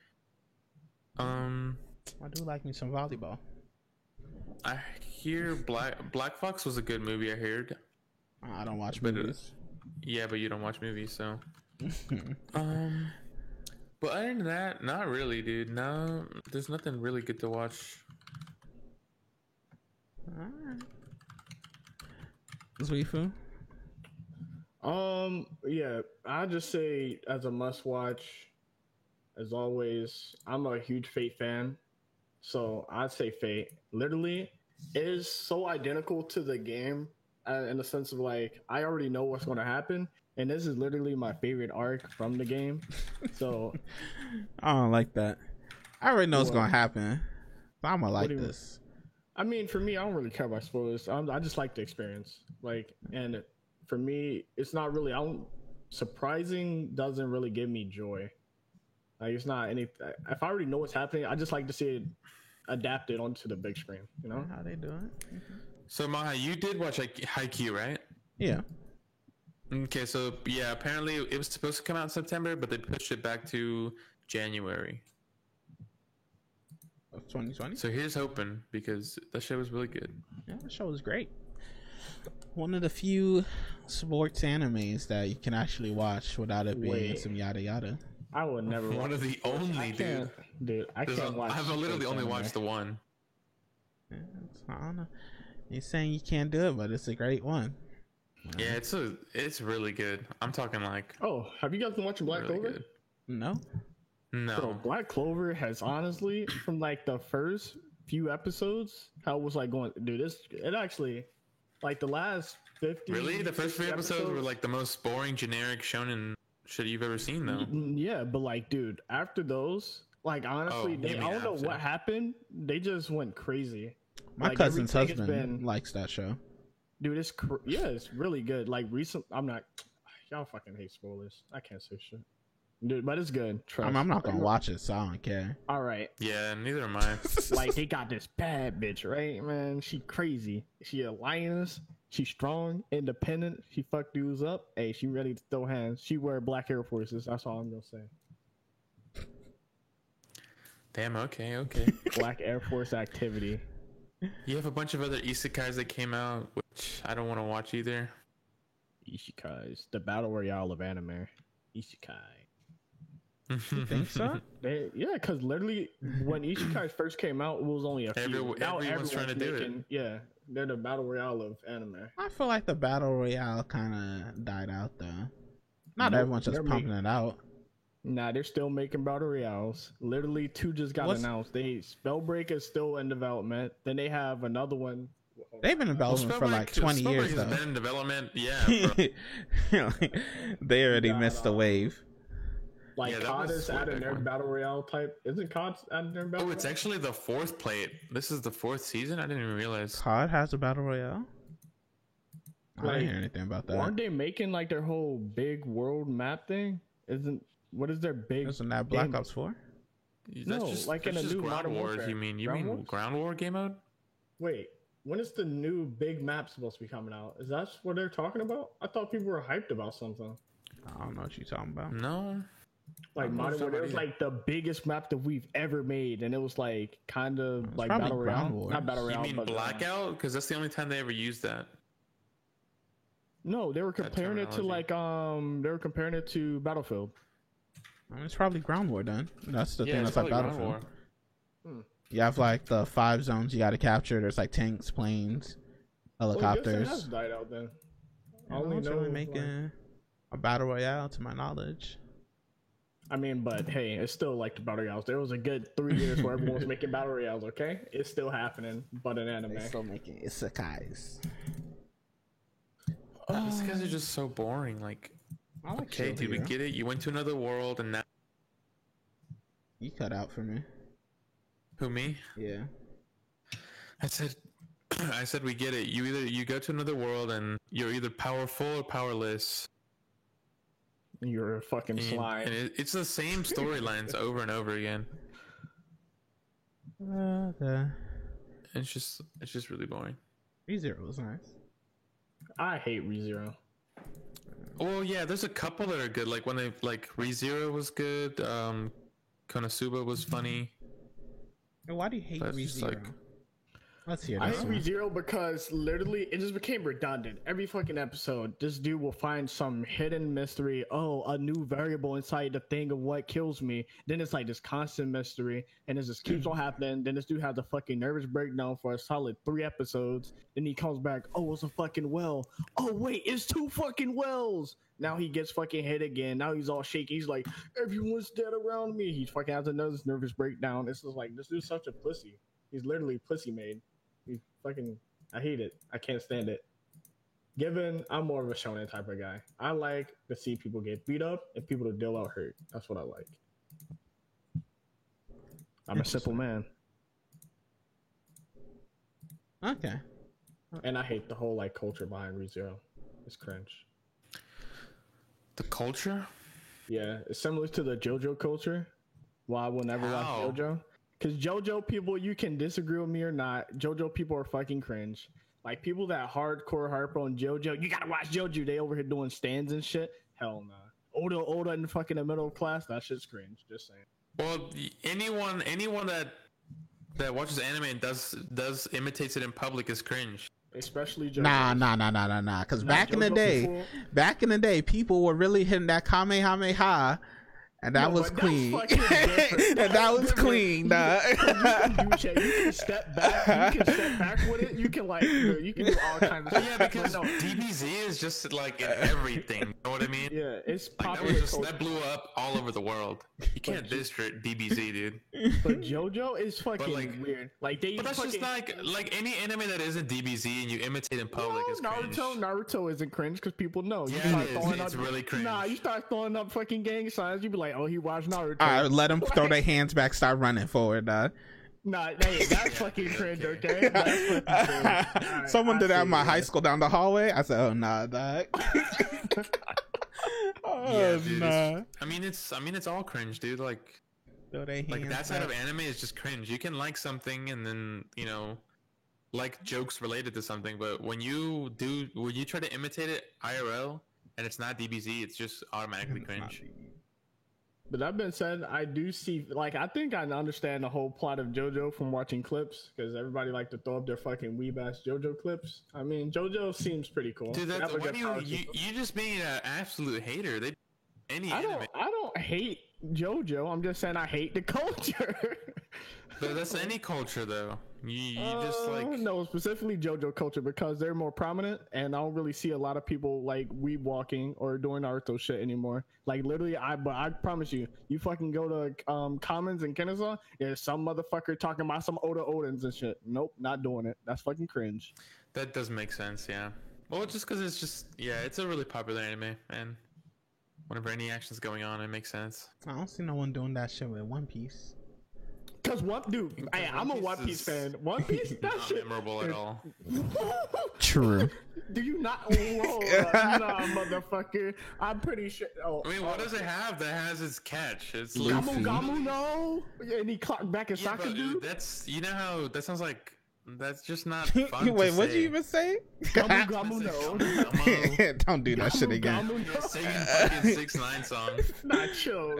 I do like me some volleyball. I hear Black Fox was a good movie. I heard. I don't watch But, movies. Yeah, but you don't watch movies, so. But other than that, not really, dude. No, there's nothing really good to watch. Alright. Zuifu? Yeah, I just say as a must watch, as always, I'm a huge Fate fan. So I'd say Fate. Literally, it is so identical to the game in the sense of like, I already know what's going to happen. And this is literally my favorite arc from the game. So, I don't like that. I already know what's Well, gonna happen. I'm gonna like do you mean? this. I mean, for me, I don't really care about spoilers. I just like the experience. Like, and for me, it's not really, surprising doesn't really give me joy. Like, it's not any, if I already know what's happening, I just like to see it adapted onto the big screen, you know? How they do it? So Maha, you did watch Haikyuu, right? Yeah. Okay, so yeah, apparently it was supposed to come out in September, but they pushed it back to January. Of 2020. So here's hoping because that show was really good. Yeah, the show was great. One of the few sports animes that you can actually watch without it being Wait. some yada yada. I would never. One watch of the sports. only, I can't, dude. I can't watch. I've literally sports only anime. watched the one. Yeah, I don't know. You're saying you can't do it, but it's a great one. Yeah, it's really good. I'm talking like Oh, have you guys been watching Black really Clover? good. No. No. Bro, Black Clover has honestly, from like the first few episodes, how it was like going, dude. It actually, like the last 50. Really? The first 60 few episodes were like the most boring, generic shonen shit you've ever seen, though. Yeah, but like, dude, after those, like honestly, Oh, you mean I don't know after. what happened. They just went crazy. My Like, cousin's everything has husband been- likes that show. Dude, yeah, it's really good. Like I'm not. Y'all fucking hate spoilers. I can't say shit. Dude, but it's good. Trust. I'm not gonna watch it, so I don't care. All right. Yeah, neither am I. Like they got this bad bitch, right, man? She crazy. She a lioness. She's strong, independent. She fuck dudes up. Hey, she ready to throw hands. She wear black Air Forces. That's all I'm gonna say. Damn. Okay. Black Air Force activity. You have a bunch of other isekais that came out, which I don't want to watch either. Isekais, the battle royale of anime. Isekai. You think so? Yeah, because literally when Isekais first came out, it was only a few. Now everyone's trying to do it. Yeah, they're the battle royale of anime. I feel like the battle royale kind of died out though. Not Nope, everyone's just they're pumping it out. Nah, they're still making battle royales. Literally, 2 just got announced. Spellbreak is still in development. Then they have another one. They've been in development for like 20 years has though. been in development. Yeah. Bro. They already missed the wave. Like Yeah, that COD was is way adding back their when. battle royale type. Isn't COD adding their battle? Oh, it's royale? actually the 4th plate. This is the 4th season. I didn't even realize. COD has a battle royale. I Like, didn't hear anything about that. Aren't they making like their whole big world map thing? What is their big? Isn't that Black game- Ops 4? No, like in that's a just new Ground Modern Wars. Warfare. You mean Ground Wars? Ground War game mode? Wait, when is the new big map supposed to be coming out? Is that what they're talking about? I thought people were hyped about something. I don't know what you're talking about. No. Like don't know Modern if Warfare, it was somebody- like the biggest map that we've ever made, and it was like kind of It's like probably battle Ground royale, Wars. not battle You royale. mean but, Blackout? Because that's the only time they ever used that. no, they were comparing it to terminology. they were comparing it to Battlefield. I mean, it's probably Ground War then. That's the Yeah, thing it's that's like probably Ground Battlefield. War. You have like the 5 zones you got to capture. There's like tanks, planes, Well, I guess it helicopters. has died out then. I I only only know really of, making a battle royale to my knowledge. I mean, but hey, it's still like the battle royales. There was a good 3 years where everyone was making battle royales. Okay, it's still happening, but in anime. They're still making isekais. These guys are just so boring. Like, I like okay, Shield dude, we Hero. get it. You went to another world, and now You cut out for me. who me? Yeah. I said, I said we get it. You go to another world, and you're either powerful or powerless. You're a fucking And, slime. and it's the same storylines over and over again. Okay. It's just really boring. ReZero was nice. I hate ReZero. Well, yeah, there's a couple that are good. Like when they ReZero was good. Konosuba was funny. And why do you hate That's just ReZero? like- Let's hear I this hate one. ReZero because literally it just became redundant. Every fucking episode, this dude will find some hidden mystery. Oh, a new variable inside the thing of what kills me. Then it's like this constant mystery, and it just keeps on happening. Then this dude has a fucking nervous breakdown for a solid 3 episodes. Then he comes back. Oh, it's a fucking well. Oh wait, it's 2 fucking wells. Now he gets fucking hit again. Now he's all shaky. He's like, everyone's dead around me. He fucking has another nervous breakdown. It's just like, this dude's such a pussy. He's literally pussy made. He's fucking, I hate it. I can't stand it. Given I'm more of a shonen type of guy, I like to see people get beat up and people to deal out hurt. That's what I like. I'm a simple man, Okay. and I hate the whole like culture behind ReZero. It's cringe. The culture? Yeah, it's similar to the JoJo culture. Well, I will never How? watch JoJo. Because JoJo people, you can disagree with me or not. JoJo people are fucking cringe. Like people that hardcore harp on JoJo, you gotta watch JoJo. They over here doing stands and shit. Hell nah. Oda in fucking the middle class, that shit's cringe. Just saying. Well, anyone that watches anime and does imitates it in public is cringe. Especially JoJo. Nah. Because back in the JoJo day, people- people were really hitting that Kamehameha And that was clean. And that was clean, dog. You can do shit. You can step back. You can step back with it. You can like, you can do all kinds of Yeah, stuff. because DBZ is just like in everything. You know what I mean? Yeah, it's Like, popular. that blew up all over the world. You can't diss DBZ, dude. But JoJo is fucking like- weird. Like they. But that's fucking, just like any anime that isn't DBZ and you imitate in public is cringe. Naruto isn't cringe because people know. You Yeah, start it is. throwing It's up, really cringe. Nah, you start throwing up fucking gang signs. You be like, oh, he watched Naruto. All right, let them throw their hands back, start running forward, dog. Nah, hey, that's fucking cringe, okay? That's fucking cringe. All right, Someone did that in my see high you. school down the hallway. I said, "Oh nah, dog." Yeah, dude. nah. I mean, it's all cringe, dude. Like Throw their that hands side of back. anime is just cringe. You can like something and then like jokes related to something, but when you try to imitate it IRL and it's not DBZ, it's just automatically cringe. But that being said, I do see, like, I think I understand the whole plot of JoJo from watching clips because everybody like to throw up their fucking weeb ass JoJo clips. I mean, JoJo seems pretty cool. Dude, They that's have a why good you power system. just being an absolute hater. Any I anime. don't hate JoJo. I'm just saying I hate the culture. But that's any culture though. You just like no, specifically JoJo culture because they're more prominent, and I don't really see a lot of people like weeb walking or doing Naruto shit anymore. Like literally, but I promise you, you fucking go to Commons and Kennesaw, there's some motherfucker talking about some Oda Odins and shit. Nope, not doing it. That's fucking cringe. that does make sense, yeah. Well, just because it's a really popular anime, and whenever any action's going on, it makes sense. I don't see no one doing that shit with One Piece. Cause I'm a One Piece fan. One Piece, that Not shit. memorable at all. True. Do you not? Whoa, nah, motherfucker. I'm pretty sure. Oh, I mean, what does it have that has its catch? It's Luffy. Gamu Gamu no, and he clocked back his Yeah, soccer but dude. that's how that sounds like. That's just not fun. Wait, to what'd say. you even say? Gamu Gamu no. Gamu. Don't do that shit again. Gamu, You're singing fucking 6ix9ine song. Not chill.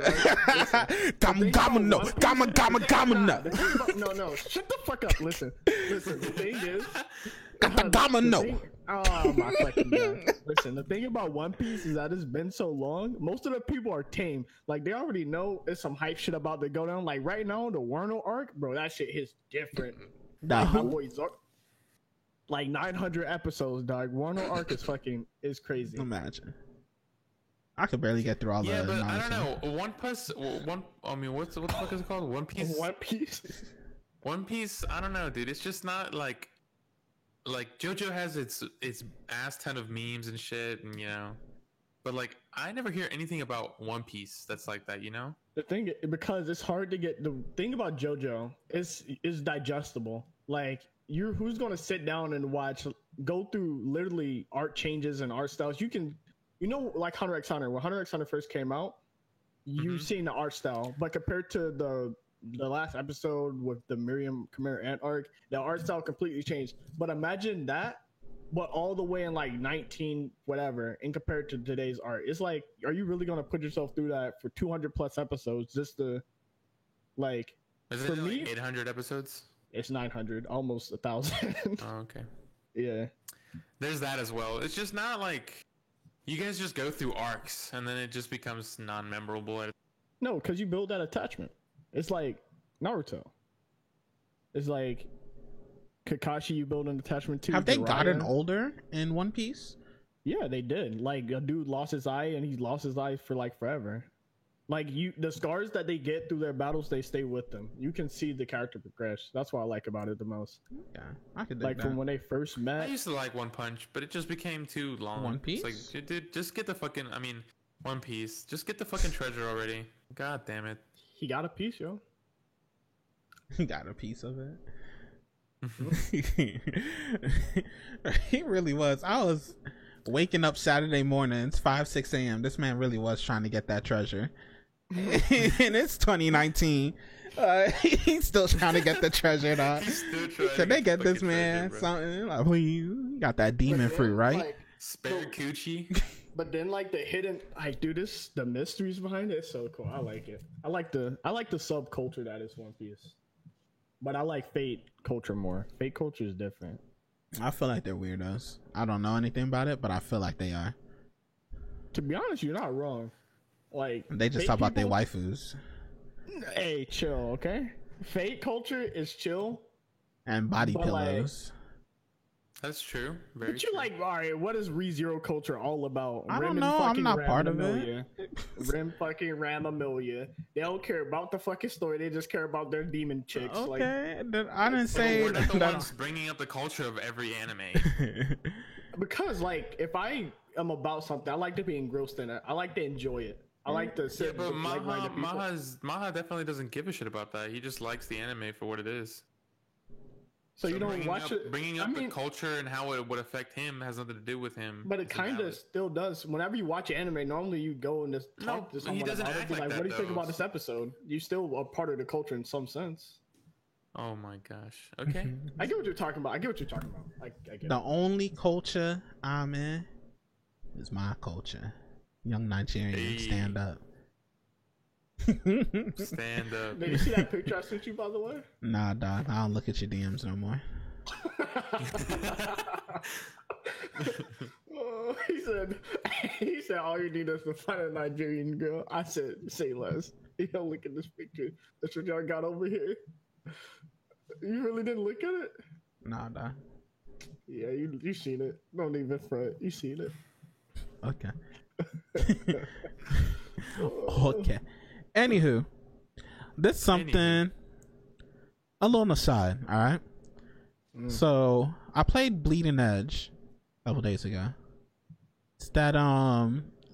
Gamu gamu no, gamu gamu gamu no. No, shut the fuck up. Listen. The thing is, Gamu gamu no. oh my fucking god. Listen, the thing about One Piece is that it's been so long. Most of the people are tame. Like they already know there's some hype shit about to go down. Like right now, the Wano arc, bro, that shit is different. Nah, Like, my who? boy Zoro, like 900 episodes, dog. Wano arc is crazy. Imagine. I could barely get through all Yeah, the but I nonsense. don't know. I mean, what the fuck is it called? One Piece. One Piece. One Piece. I don't know, dude. It's just not like JoJo has its ass ton of memes and shit, and but like I never hear anything about One Piece that's like that, The thing, because it's hard to get. The thing about JoJo is digestible. Like who's gonna sit down and go through literally art changes and art styles. You can, like Hunter x Hunter. When Hunter x Hunter first came out, you've seen the art style, but compared to the last episode with the Miriam Chimera Ant arc, the art style completely changed. But imagine that, but all the way in like 19 whatever, and compared to today's art, it's like, are you really gonna put yourself through that for 200 plus episodes just to like? Is For it me- like 800 episodes? It's 900, almost 1,000. Oh, okay. Yeah. There's that as well. It's just not like you guys just go through arcs and then it just becomes non-memorable. No, because you build that attachment. It's like Naruto. It's like Kakashi, you build an attachment to. Have they Jiraiya. gotten older in One Piece? Yeah, they did. Like a dude lost his eye, and he lost his eye for like forever. Like the scars that they get through their battles, they stay with them. You can see the character progress. That's what I like about it the most. Yeah, I could dig Like that. from when they first I met. used to like One Punch, but it just became too long. One Piece? It's like, dude, just get the fucking. I mean, One Piece. Just get the fucking treasure already. God damn it. He got a piece, yo. He got a piece of it. He really was. I was waking up Saturday mornings, 5-6 a.m. This man really was trying to get that treasure. And it's 2019. He's still trying to get the treasure, dog. He's still trying Could they to get this fucking man treasure, bro. something? Like, please, you got that demon But fruit, then, right? like, Spare coochie. but then like the hidden, like dude, the mysteries behind it is so cool. I like it. I like the subculture that is One Piece. But I like Fate culture more. Fate culture is different. I feel like they're weirdos. I don't know anything about it, but I feel like they are. To be honest, you're not wrong. Like They just fake talk about their people- waifus Hey, chill, okay? Fake culture is chill, and body But, like, pillows. That's true. Very but you true. like, all right, what is ReZero culture all about? I don't Rim and know, I'm fucking not Ram part of Amelia. Rim fucking Ram Amelia. They don't care about the fucking story. They just care about their demon chicks. Like, Okay, I didn't But say we're not the that. ones bringing up the culture of every anime. because like, if I am about something, I like to be engrossed in it. I like to enjoy it. I like to Yeah, sit but with like-minded people. Maha definitely doesn't give a shit about that. He just likes the anime for what it is. So you don't bringing watch up, it. Bringing I up mean, the culture and how it would affect him has nothing to do with him. but it It's kind of invalid. still does. Whenever you watch anime, normally you go and just No, talk to he someone doesn't about it. act Be like like, that, what do you think though. about this episode? You still are part of the culture in some sense. Oh my gosh. Okay. I get what you're talking about. I get I get The it. only culture I'm in is my culture. Young Nigerian, Hey. stand up. Stand up. Did you see that picture I sent you, by the way? Nah, dog. I don't look at your DMs no more. He said, all you need is to find a Nigerian girl. I said, say less. You don't look at this picture. That's what y'all got over here. You really didn't look at it? Nah, dog. Yeah, you seen it. Don't even front. You seen it. Okay. Okay. Anywho, this something a little on the side, all right? So I played Bleeding Edge a couple days ago. It's that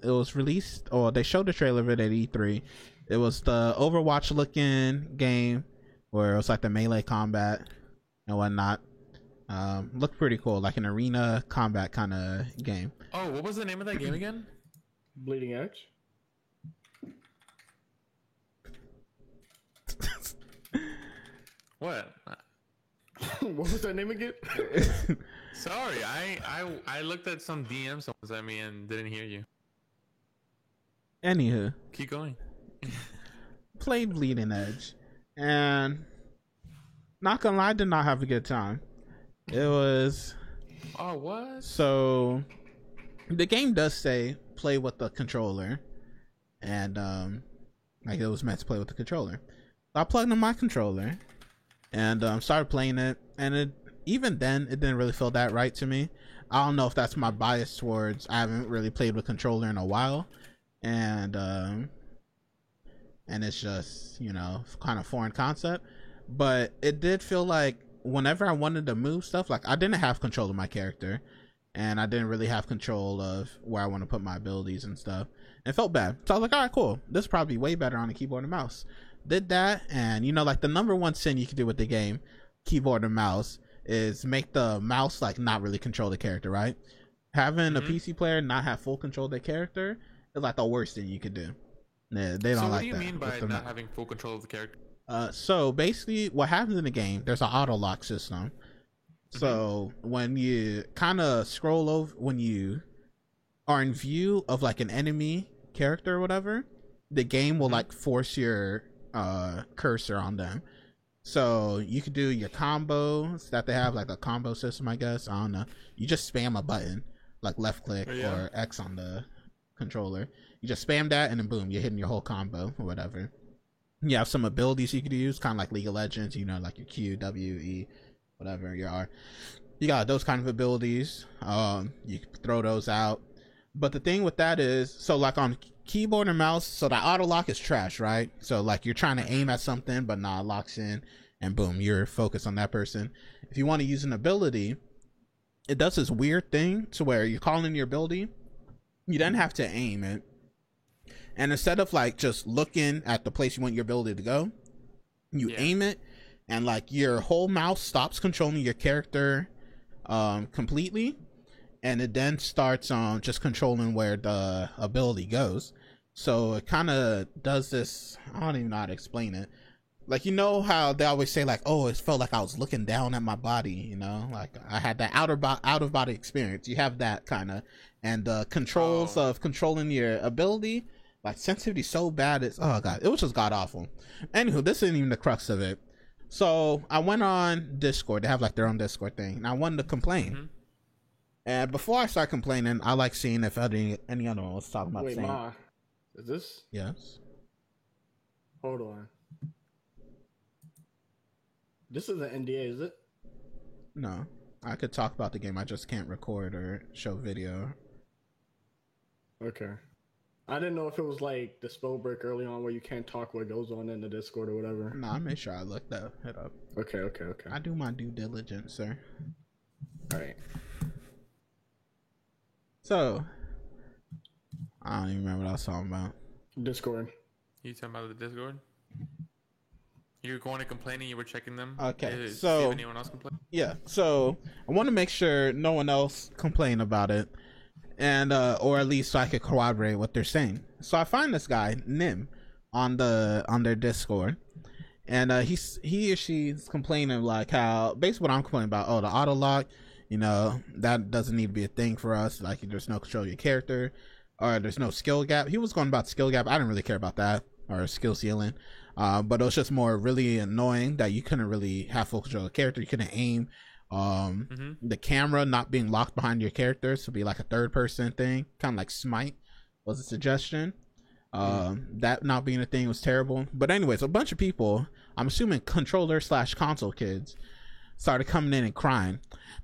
it was released, or they showed the trailer of it at E3. It was the Overwatch looking game where it was like the melee combat and whatnot. Looked pretty cool, like an arena combat kind of game. Oh, what was the name of that game again? Bleeding Edge? What? What was that name again? Sorry, I looked at some DM someone sent me and didn't hear you. Anywho, Keep going. played Bleeding Edge, and not gonna lie, I did not have a good time. It was Oh, what? so the game does say play with the controller, and like it was meant to play with the controller. So I plugged in my controller and started playing it, and it even then it didn't really feel that right to me. I don't know if that's my bias towards I haven't really played with controller in a while, and it's just, you know, kind of foreign concept. But it did feel like whenever I wanted to move stuff, like I didn't have control of my character, and I didn't really have control of where I want to put my abilities and stuff. It felt bad. So I was like, all right, cool. This is probably way better on a keyboard and mouse. Did that, and you know, like the number one sin you can do with the game, keyboard and mouse, is make the mouse like not really control the character, right? Having a PC player not have full control of their character is like the worst thing you could do. Yeah, they don't So like what do you that mean by with the not mouse. having full control of the character? So basically what happens in the game, there's an auto lock system. So when you kind of scroll over, when you are in view of like an enemy character or whatever, the game will like force your cursor on them. So you could do your combos that they have, like a combo system, I guess. I don't know. You just spam a button, like left click or X on the controller. You just spam that, and then boom, you're hitting your whole combo or whatever. You have some abilities you could use, kind of like League of Legends, you know, like your Q, W, E, whatever your R. You got those kind of abilities. You can throw those out. But the thing with that is, so like on keyboard and mouse, so the auto lock is trash, right? So like you're trying to aim at something, but nah, it locks in, and boom, you're focused on that person. If you want to use an ability, it does this weird thing to where you're calling your ability, you then have to aim it, and instead of like just looking at the place you want your ability to go, you aim it, and like your whole mouse stops controlling your character completely, and it then starts just controlling where the ability goes. So it kind of does this, I don't even know how to explain it. Like, you know how they always say like, oh, it felt like I was looking down at my body, you know, like I had that out of body experience. You have that kind of, and the controls of controlling your ability, like sensitivity so bad, it's, oh god, it was just god awful. Anywho, this isn't even the crux of it. So I went on Discord. They have like their own Discord thing, and I wanted to complain. And before I start complaining, I like seeing if any other one was talking about the Wait, same. Ma. Is this? Yes. Hold on. This is an NDA, is it? No. I could talk about the game. I just can't record or show video. Okay. I didn't know if it was like the spell break early on where you can't talk what goes on in the Discord or whatever. No, I made sure I looked that it up. Okay. I do my due diligence, sir. All right. So, I don't even remember what I was talking about. Discord. You talking about the Discord? You're going to complaining. You were checking them. Okay, See so if anyone else complained. yeah, so I want to make sure no one else complained about it, and or at least so I could corroborate what they're saying. So I find this guy Nim on their Discord, and he or she's complaining like how basically what I'm complaining about. Oh, the auto lock, that doesn't need to be a thing for us. Like there's no control of your character, or there's no skill gap. He was going about skill gap. I didn't really care about that, or skill ceiling. But it was just more really annoying that you couldn't really have full control of the character. You couldn't aim. The camera not being locked behind your characters to be like a third person thing, kind of like Smite was a suggestion. That not being a thing was terrible. But anyways, a bunch of people, I'm assuming controller/console kids, started coming in and crying.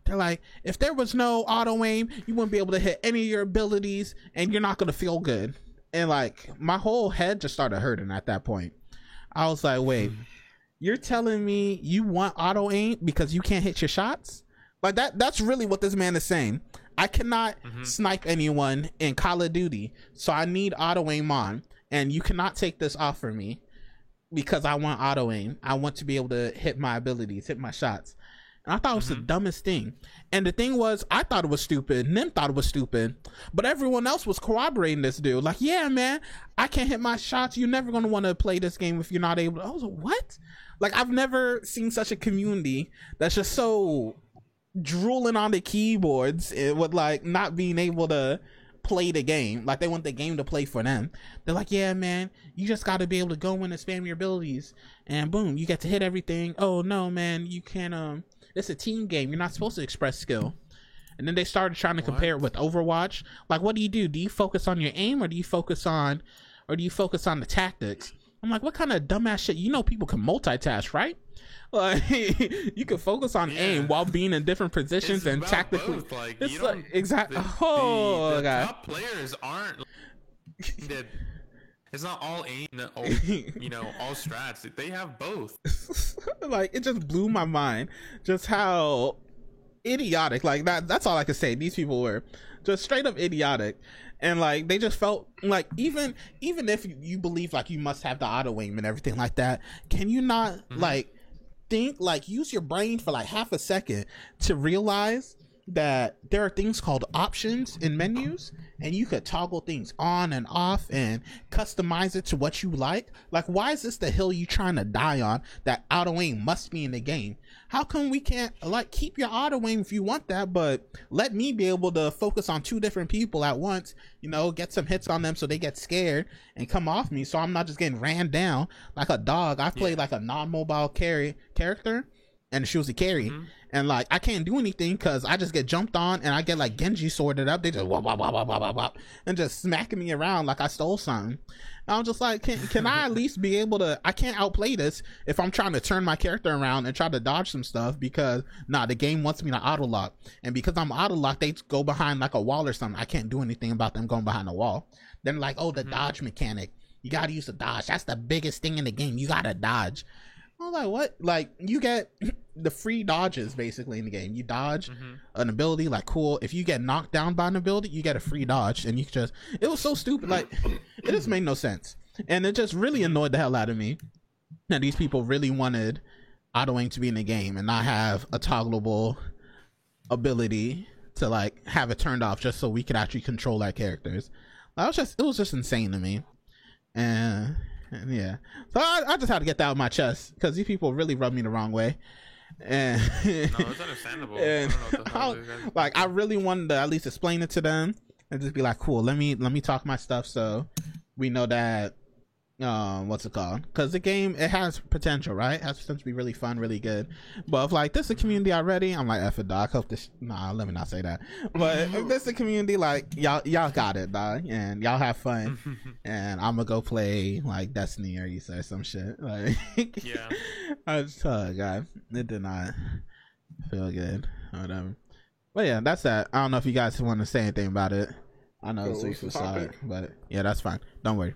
They're like, if there was no auto aim, you wouldn't be able to hit any of your abilities, and you're not gonna feel good. And like my whole head just started hurting at that point. I was like, wait, you're telling me you want auto aim because you can't hit your shots? Like that's really what this man is saying. I cannot snipe anyone in Call of Duty, so I need auto aim on, and you cannot take this off from me because I want auto aim. I want to be able to hit my abilities, hit my shots. And I thought it was the dumbest thing. And the thing was, I thought it was stupid. Nim thought it was stupid. But everyone else was corroborating this dude. Like, yeah, man, I can't hit my shots. You're never going to want to play this game if you're not able to. I was like, what? Like, I've never seen such a community that's just so drooling on the keyboards with, like, not being able to play the game. Like, they want the game to play for them. They're like, yeah, man, you just got to be able to go in and spam your abilities. And boom, you get to hit everything. Oh, no, man, you can't, it's a team game. You're not supposed to express skill. And then they started trying to compare it with Overwatch. Like, what do? Do you focus on your aim, or do you focus on the tactics? I'm like, what kind of dumbass shit? People can multitask, right? Like, you can focus on aim while being in different positions and tactically. Like, it's like exactly. Oh, the God. top players aren't. That it's not all aim, all strats. They have both. Like, it just blew my mind just how idiotic, like that's all I could say. These people were just straight up idiotic, and like they just felt like even if you believe like you must have the auto aim and everything like that, can you not like think, like use your brain for like half a second to realize that there are things called options in menus, and you could toggle things on and off and customize it to what you like. Like, why is this the hill you trying to die on, that auto aim must be in the game? How come we can't like keep your auto aim if you want that, but let me be able to focus on two different people at once, get some hits on them so they get scared and come off me, so I'm not just getting ran down like a dog. I played like a non-mobile character, and she was a carry, and like I can't do anything because I just get jumped on and I get like Genji sorted up. They just wop, wop, wop, wop, wop, wop, and just smacking me around like I stole something. And I'm just like, can I at least be able to? I can't outplay this if I'm trying to turn my character around and try to dodge some stuff, because the game wants me to auto lock, and because I'm auto locked, they go behind like a wall or something. I can't do anything about them going behind a wall. Then like, oh, the dodge mechanic, you gotta use the dodge. That's the biggest thing in the game. You gotta dodge. I'm like, what? Like, you get the free dodges basically in the game. You dodge an ability, like, cool. If you get knocked down by an ability, you get a free dodge, and you just, it was so stupid. Like, it just made no sense, and it just really annoyed the hell out of me that these people really wanted auto aim to be in the game and not have a toggleable ability to like have it turned off just so we could actually control our characters. It was just insane to me. And yeah, so I just had to get that out of my chest because these people really rubbed me the wrong way. And no, it's understandable. And I really wanted to at least explain it to them and just be like, cool, let me talk my stuff so we know that what's it called? Because the game, it has potential, right? It has potential to be really fun, really good. But if like this is a community already, I'm like, F it, dog. Hope this. Nah, let me not say that. But if this is a community, like y'all got it, dog, and y'all have fun, and I'm gonna go play like Destiny or Issa or some shit. Like, Yeah. I was God, it did not feel good. Whatever. But yeah, that's that. I don't know if you guys want to say anything about it. I know it's what's the saw it, topic? but yeah, that's fine. Don't worry.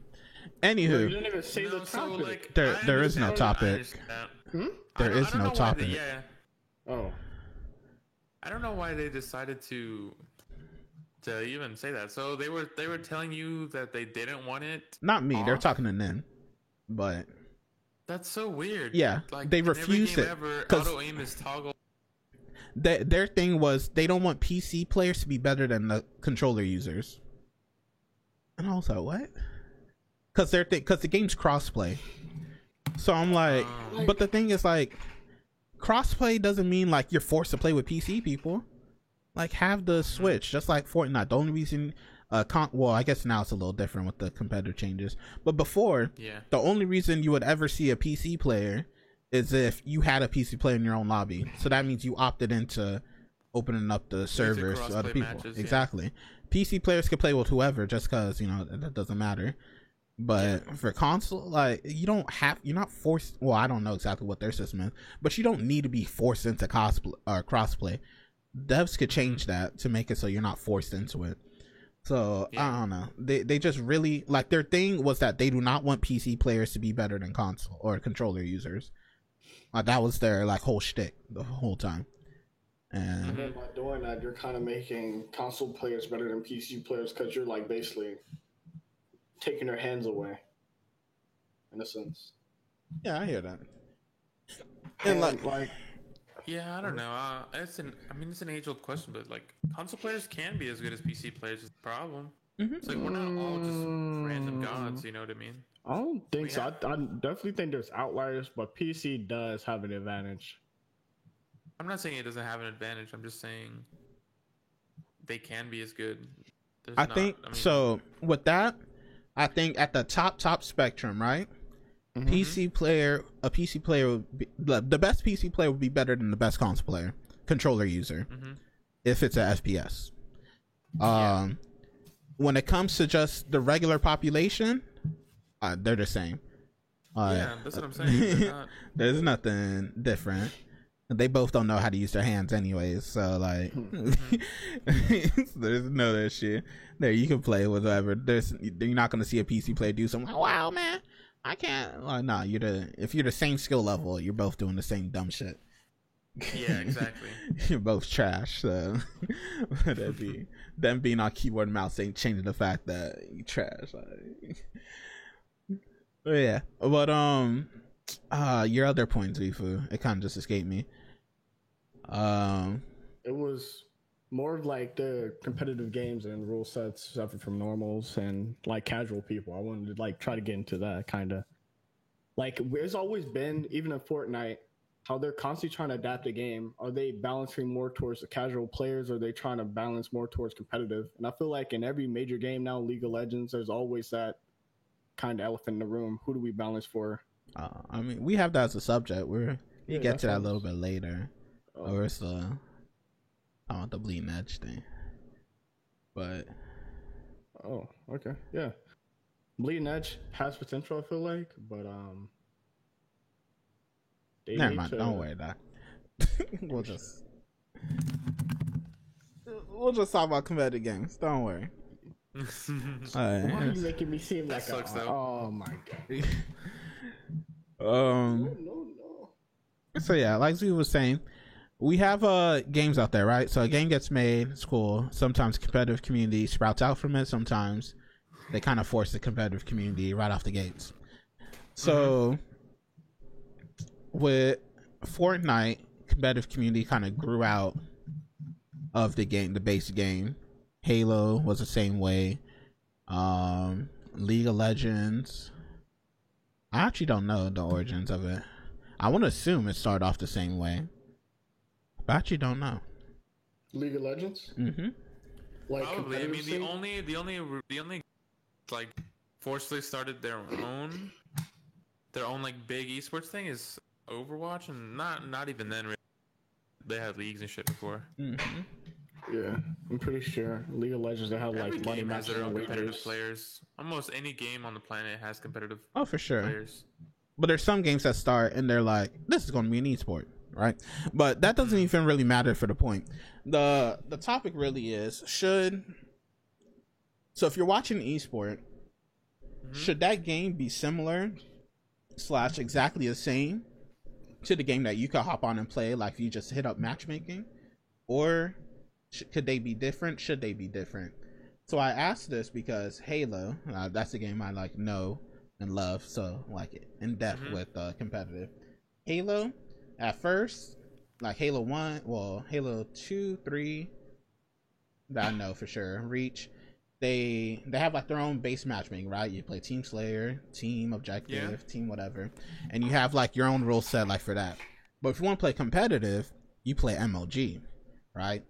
You Anywho, didn't even say the topic. There is no topic. There is no topic. Yeah. Oh, I don't know why they decided to even say that. So they were telling you that they didn't want it. Not me. They're off? talking to Nin, but That's so weird. yeah, Like they in every refused game it ever, 'cause auto aim is toggle. their thing was they don't want PC players to be better than the controller users. And I was like, what? Because the game's crossplay. So I'm like, but the thing is, like, crossplay doesn't mean like you're forced to play with PC people. Like, have the Switch, just like Fortnite. The only reason, well, I guess now it's a little different with the competitive changes. But before, Yeah. the only reason you would ever see a PC player is if you had a PC player in your own lobby. So that means you opted into opening up the servers to other crossplay people. matches, yeah. Exactly. PC players can play with whoever just because, that doesn't matter. But for console, like, you're not forced. Well, I don't know exactly what their system is, but you don't need to be forced into crossplay. Devs could change that to make it so you're not forced into it. So I don't know. They just really, like, their thing was that they do not want PC players to be better than console or controller users. That was their like whole shtick the whole time. And and then by doing that, you're kind of making console players better than PC players because you're like basically taking their hands away, in a sense. yeah, I hear that. And And like Yeah, I don't know. It's an age-old question, but like console players can be as good as PC players. Is the problem? It's like we're not all just random gods. You know what I mean? I don't think We so. have- I definitely think there's outliers, but PC does have an advantage. I'm not saying it doesn't have an advantage. I'm just saying they can be as good. I think so. With that, I think at the top spectrum, right? A PC player would be the best PC player would be better than the best console player, controller user, if it's a FPS. When it comes to just the regular population, they're the same. Yeah, that's what I'm saying. They're not- There's nothing different. They both don't know how to use their hands anyways, so like there's no that shit. There, you can play with whatever. You're not gonna see a PC player do something like, wow, man, I can't. Like, nah, if you're the same skill level, you're both doing the same dumb shit. Yeah, exactly. You're both trash, so them being on keyboard and mouse ain't changing the fact that you trash. Like. But yeah, but your other point, Zifu, it kind of just escaped me. It was more of like the competitive games and rule sets separate from normals and like casual people. I wanted to like try to get into that kind of. Like, there's always been, even in Fortnite, how they're constantly trying to adapt the game. Are they balancing more towards the casual players, or are they trying to balance more towards competitive? And I feel like in every major game now, League of Legends, there's always that kind of elephant in the room. Who do we balance for? I mean, we have that as a subject. We Yeah, get to that a that's little bit later. Oh. Or it's I want the bleeding edge thing. But Oh, okay, yeah. Bleeding Edge has potential, I feel like, but they never need mind. to- Don't worry, Doc. we'll just talk about competitive games. Don't worry. Why are you Alright. making me seem That like sucks, though. oh my god. No. So yeah, like Z was saying, we have games out there, right? So a game gets made, it's cool. Sometimes competitive community sprouts out from it. Sometimes they kind of force the competitive community right off the gates. So with Fortnite, competitive community kind of grew out of the game, the base game. Halo was the same way. League of Legends, I actually don't know the origins of it. I want to assume it started off the same way, but I actually don't know. League of Legends? Mm-hmm. Like Probably. I mean, competitive scene? the only like unfortunately started their own like big esports thing is Overwatch, and not even then really. They had leagues and shit before. Mm-hmm. Yeah, I'm pretty sure League of Legends they have Every like money game has matches their own and competitive wagers. players. Almost any game on the planet has competitive Oh, for sure. players. But there's some games that start and they're like, this is going to be an esport, right? But that doesn't even really matter for the point. The topic really is so if you're watching an esport, should that game be similar / exactly the same to the game that you could hop on and play, like if you just hit up matchmaking, or could they be different? Should they be different? So I asked this because Halo, that's a game I like know and love, so like it in depth with competitive. Halo, at first, like Halo 1, well, Halo 2, 3, that I know for sure, Reach, they have like their own base matchmaking, right? You play Team Slayer, Team Objective, Team whatever, and you have like your own rule set like for that. But if you want to play competitive, you play MLG, right?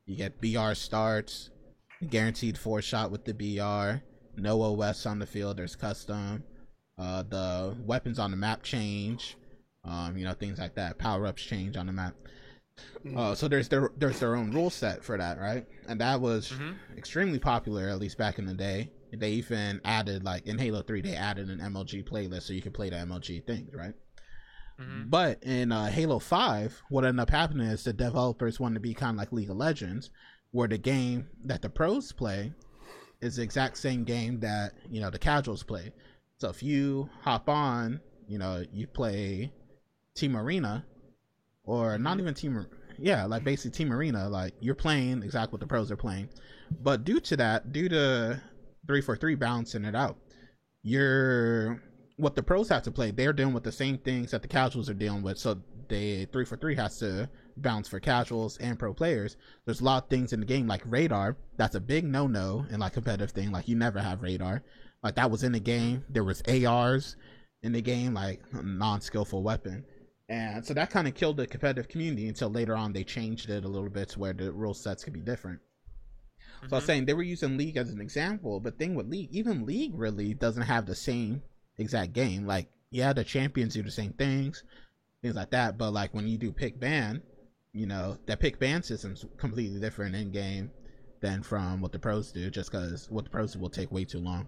You get BR starts, guaranteed 4-shot with the BR, no OS on the field, there's custom, the weapons on the map change, things like that, power-ups change on the map. So there's their own rule set for that, right? And that was extremely popular, at least back in the day. They even added, like in Halo 3, they added an MLG playlist so you could play the MLG things, right? But in Halo 5, what ended up happening is the developers wanted to be kind of like League of Legends, where the game that the pros play is the exact same game that, the casuals play. So if you hop on, you play Team Arena, or not even like basically Team Arena, like you're playing exactly what the pros are playing. But due to 343 balancing it out, what the pros have to play, they're dealing with the same things that the casuals are dealing with. So 343 has to balance for casuals and pro players. There's a lot of things in the game like radar. That's a big no-no in like competitive thing. Like you never have radar. Like that was in the game. There was ARs in the game, like a non-skillful weapon. And so that kind of killed the competitive community until later on they changed it a little bit to where the rule sets could be different. So I was saying they were using League as an example, but thing with League, even League really doesn't have the same exact game. Like, yeah, the champions do the same things like that, but like when you do pick ban, that pick ban system's completely different in game than from what the pros do, just because what the pros do will take way too long.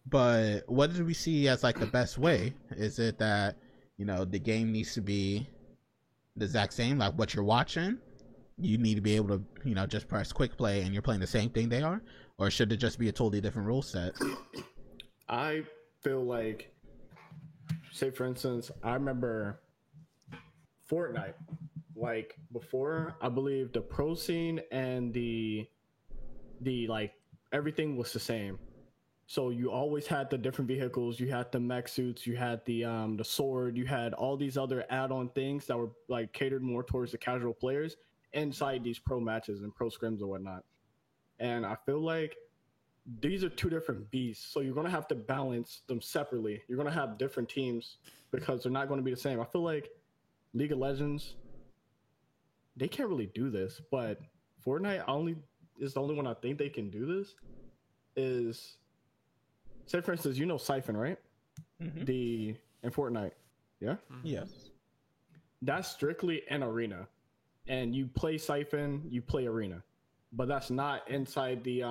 But what did we see as like the best way? Is it that the game needs to be the exact same, like what you're watching? You need to be able to, just press quick play and you're playing the same thing they are? Or should it just be a totally different rule set? I feel like, say for instance, I remember Fortnite. Like before, I believe the pro scene and the like everything was the same. So you always had the different vehicles, you had the mech suits, you had the sword, you had all these other add-on things that were like catered more towards the casual players inside these pro matches and pro scrims and whatnot. And I feel like these are two different beasts, so you're gonna have to balance them separately. You're gonna have different teams because they're not gonna be the same. I feel like League of Legends, they can't really do this, but Fortnite is the only one I think they can do this. Is, say for instance, Siphon, right? In Fortnite, yeah. Yes. That's strictly an arena, and you play Siphon, you play arena, but that's not inside the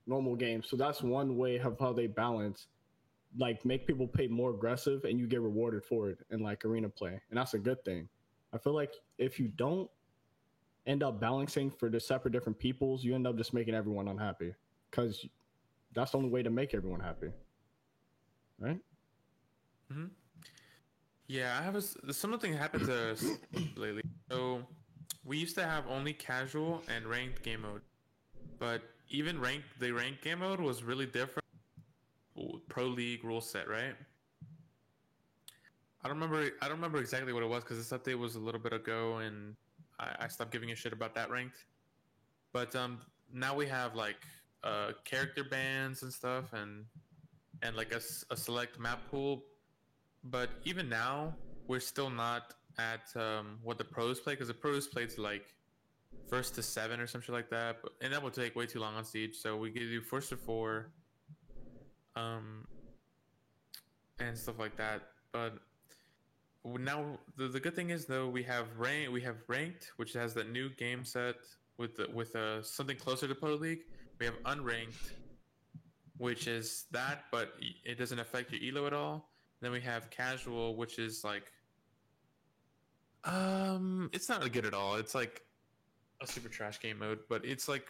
normal game. So that's one way of how they balance, like make people play more aggressive, and you get rewarded for it in like arena play, and that's a good thing. I feel like if you don't end up balancing for the separate different peoples, you end up just making everyone unhappy, because that's the only way to make everyone happy, right? Yeah, something happened to us lately. So we used to have only casual and ranked game mode, but even the ranked game mode was really different. Pro League rule set, right? I don't remember exactly what it was because this update was a little bit ago, and I stopped giving a shit about that ranked. But now we have like character bans and stuff, and like a select map pool. But even now, we're still not at what the pros play, because the pros play to like 1st to 7 or some shit like that, and that would take way too long on Siege. So we could do 1st to 4, and stuff like that. But now the good thing is though we have ranked, which has that new game set with something closer to Pro League. We have unranked, which is that, but it doesn't affect your elo at all. Then we have casual, which is like it's not really good at all. It's like a super trash game mode, but it's like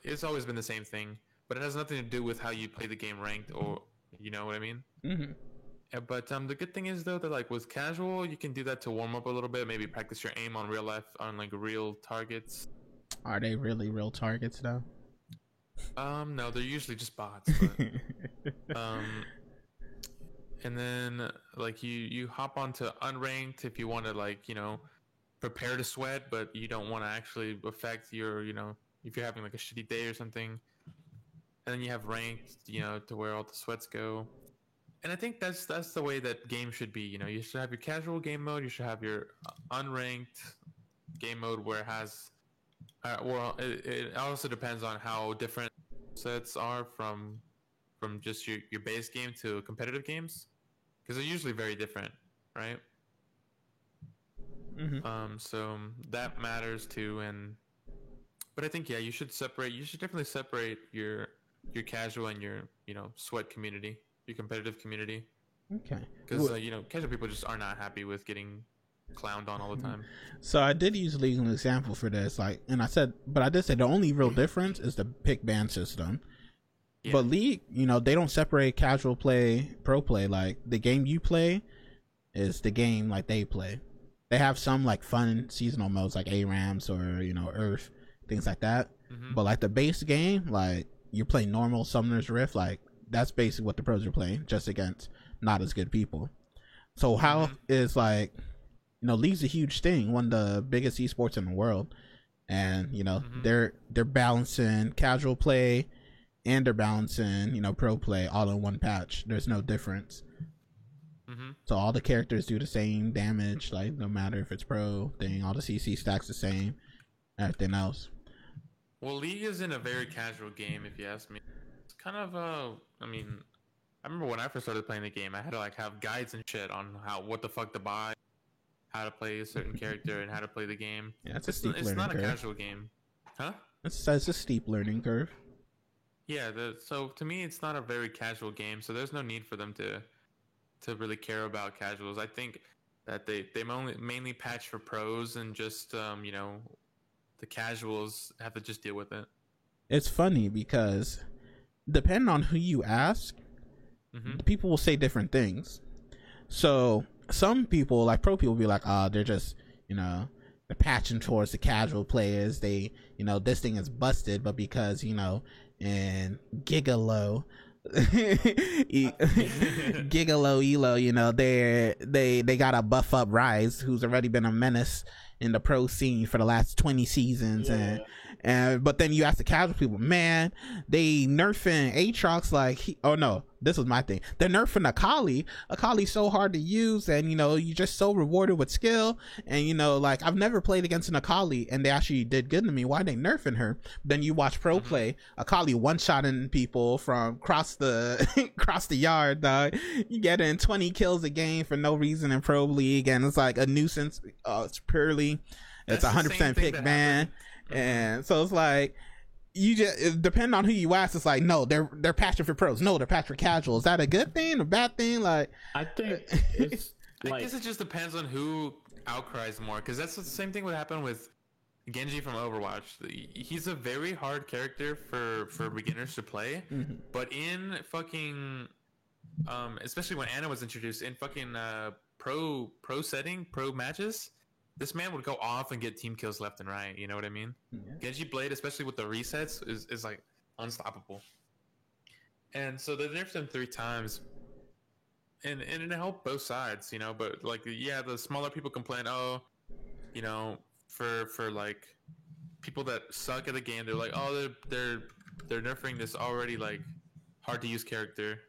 it's always been the same thing, but it has nothing to do with how you play the game ranked, or you know what I mean. Mm-hmm. But the good thing is though that like with casual, you can do that to warm up a little bit, maybe practice your aim on real life, on like real targets. Are they really real targets though? No, they're usually just bots. But, and then like you hop onto unranked if you want to, like, you know, prepare to sweat, but you don't want to actually affect your, you know, if you're having like a shitty day or something. And then you have ranked, you know, to where all the sweats go. And I think that's the way that games should be. You know, you should have your casual game mode. You should have your unranked game mode where it has. Well, it also depends on how different sets are from just your base game to competitive games, because they're usually very different, right? Mm-hmm. So that matters too. But I think you should separate. You should definitely separate your casual and your, you know, sweat community, your competitive community. Okay. Because you know, casual people just are not happy with getting clowned on all the time. So I did use League as an example for this, like, and I did say the only real difference is the pick ban system. Yeah. But League, you know, they don't separate casual play, pro play. Like, the game you play is the game like they play. They have some like fun seasonal modes like ARAMs or, you know, Earth, things like that. Mm-hmm. But like the base game, like you play normal Summoner's Rift, like that's basically what the pros are playing, just against not as good people. So how is like, you know, League's a huge thing, one of the biggest esports in the world, and you know they're balancing casual play and they're balancing, you know, pro play all in one patch. There's no difference. So all the characters do the same damage, like no matter if it's pro thing, all the CC stacks the same, everything else. Well, League isn't a very casual game, if you ask me. It's kind of I mean, I remember when I first started playing the game, I had to like have guides and shit on what the fuck to buy, how to play a certain character, and how to play the game. Yeah, it's not a casual game, huh? It's a steep learning curve. Yeah, so to me, it's not a very casual game. So there's no need for them to really care about casuals. I think that they mainly patch for pros, and just you know, the casuals have to just deal with it. It's funny because depending on who you ask, people will say different things. So some people, like pro people, will be like, they're just, you know, they're patching towards the casual players. They, you know, this thing is busted, but because, you know, in Gigalow Elo, you know, they gotta buff up Rise, who's already been a menace in the pro scene for the last 20 seasons. And but then you ask the casual people, man, they nerfing Aatrox like this was my thing. They're nerfing Akali's so hard to use, and you know, you're just so rewarded with skill, and you know, like I've never played against an Akali and they actually did good to me. Why are they nerfing her? Then you watch pro play, Akali one-shotting people from across the yard, dog. You get in 20 kills a game for no reason in pro league, and it's like a nuisance. It's 100% pick ban. And so it's like, you just depend on who you ask. It's like, no, they're patching for pros. No, they're patching for casual. Is that a good thing or bad thing? Like, I think it's I guess it just depends on who outcries more, because that's the same thing would happen with Genji from Overwatch. He's a very hard character for beginners to play, but in fucking especially when Ana was introduced, in fucking pro matches, this man would go off and get team kills left and right. You know what I mean? Yeah. Genji Blade, especially with the resets, is like unstoppable. And so they nerfed him 3 times, and it helped both sides, you know. But like, yeah, the smaller people complain, you know, for like people that suck at the game, they're like, they're nerfing this already like hard to use character.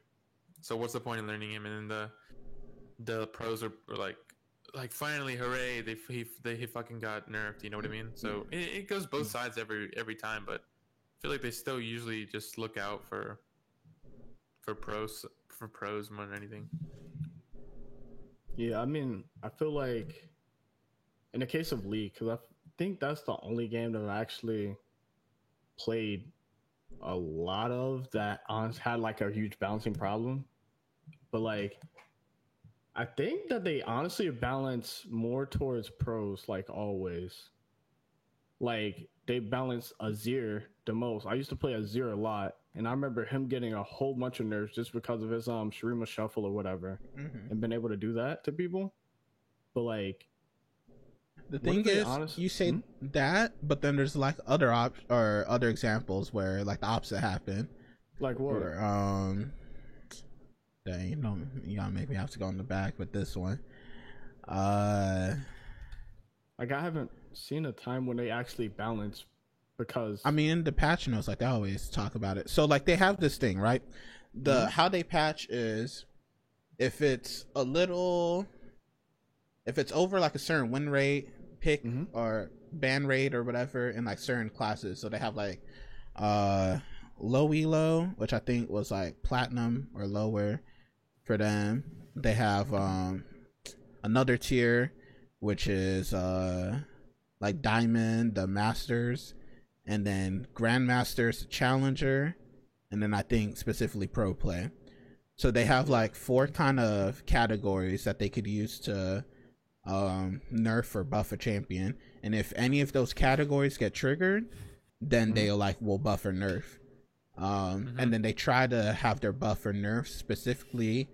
So what's the point in learning him? And then the pros are like finally, hooray! They fucking got nerfed. You know what I mean? So it goes both sides every time, but I feel like they still usually just look out for pros more than anything. Yeah, I mean, I feel like in the case of League, because I think that's the only game that I actually played a lot of that had like a huge balancing problem. But like, I think that they honestly balance more towards pros, like always. Like they balance Azir the most. I used to play Azir a lot, and I remember him getting a whole bunch of nerfs just because of his Shurima shuffle or whatever, and been able to do that to people. But like, the thing is, you say that, but then there's like other other examples where like the opposite happened. Like what? Or, dang, you gotta make me have to go in the back with this one. Like I haven't seen a time when they actually balance, because I mean, in the patch notes, like they always talk about it. So like they have this thing, right? How they patch is if it's over like a certain win rate, pick or ban rate or whatever in like certain classes. So they have like low elo, which I think was like platinum or lower for them. They have another tier which is like diamond, the masters, and then grandmasters, challenger, and then I think specifically pro play. So they have like 4 kind of categories that they could use to nerf or buff a champion, and if any of those categories get triggered, then they'll like will buff or nerf. And then they try to have their buff or nerf specifically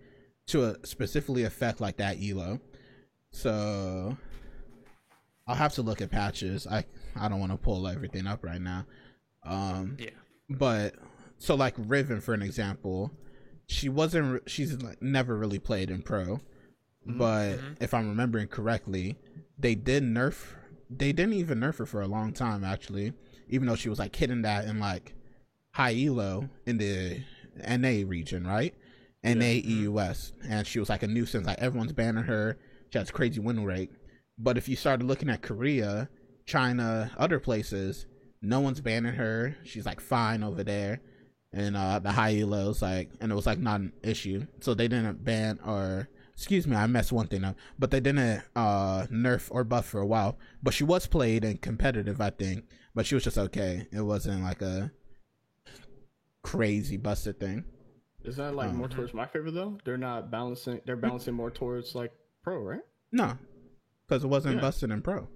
affect like that elo. So I'll have to look at patches. I don't want to pull everything up right now. But so like Riven, for an example, she's like never really played in pro, but if I'm remembering correctly, they didn't even nerf her for a long time actually, even though she was like hitting that in like high elo in the NA region, right? NA EUS, and she was like a nuisance. Like everyone's banning her. She has crazy win rate. But if you started looking at Korea, China, other places, no one's banning her. She's like fine over there, and the high elos and it was like not an issue. So they didn't ban, or excuse me, I messed one thing up. But they didn't nerf or buff for a while. But she was played in competitive, I think. But she was just okay. It wasn't like a crazy busted thing. Is that like more towards my favor though? They're not balancing. They're balancing more towards like pro, right? No, because it wasn't busted in pro.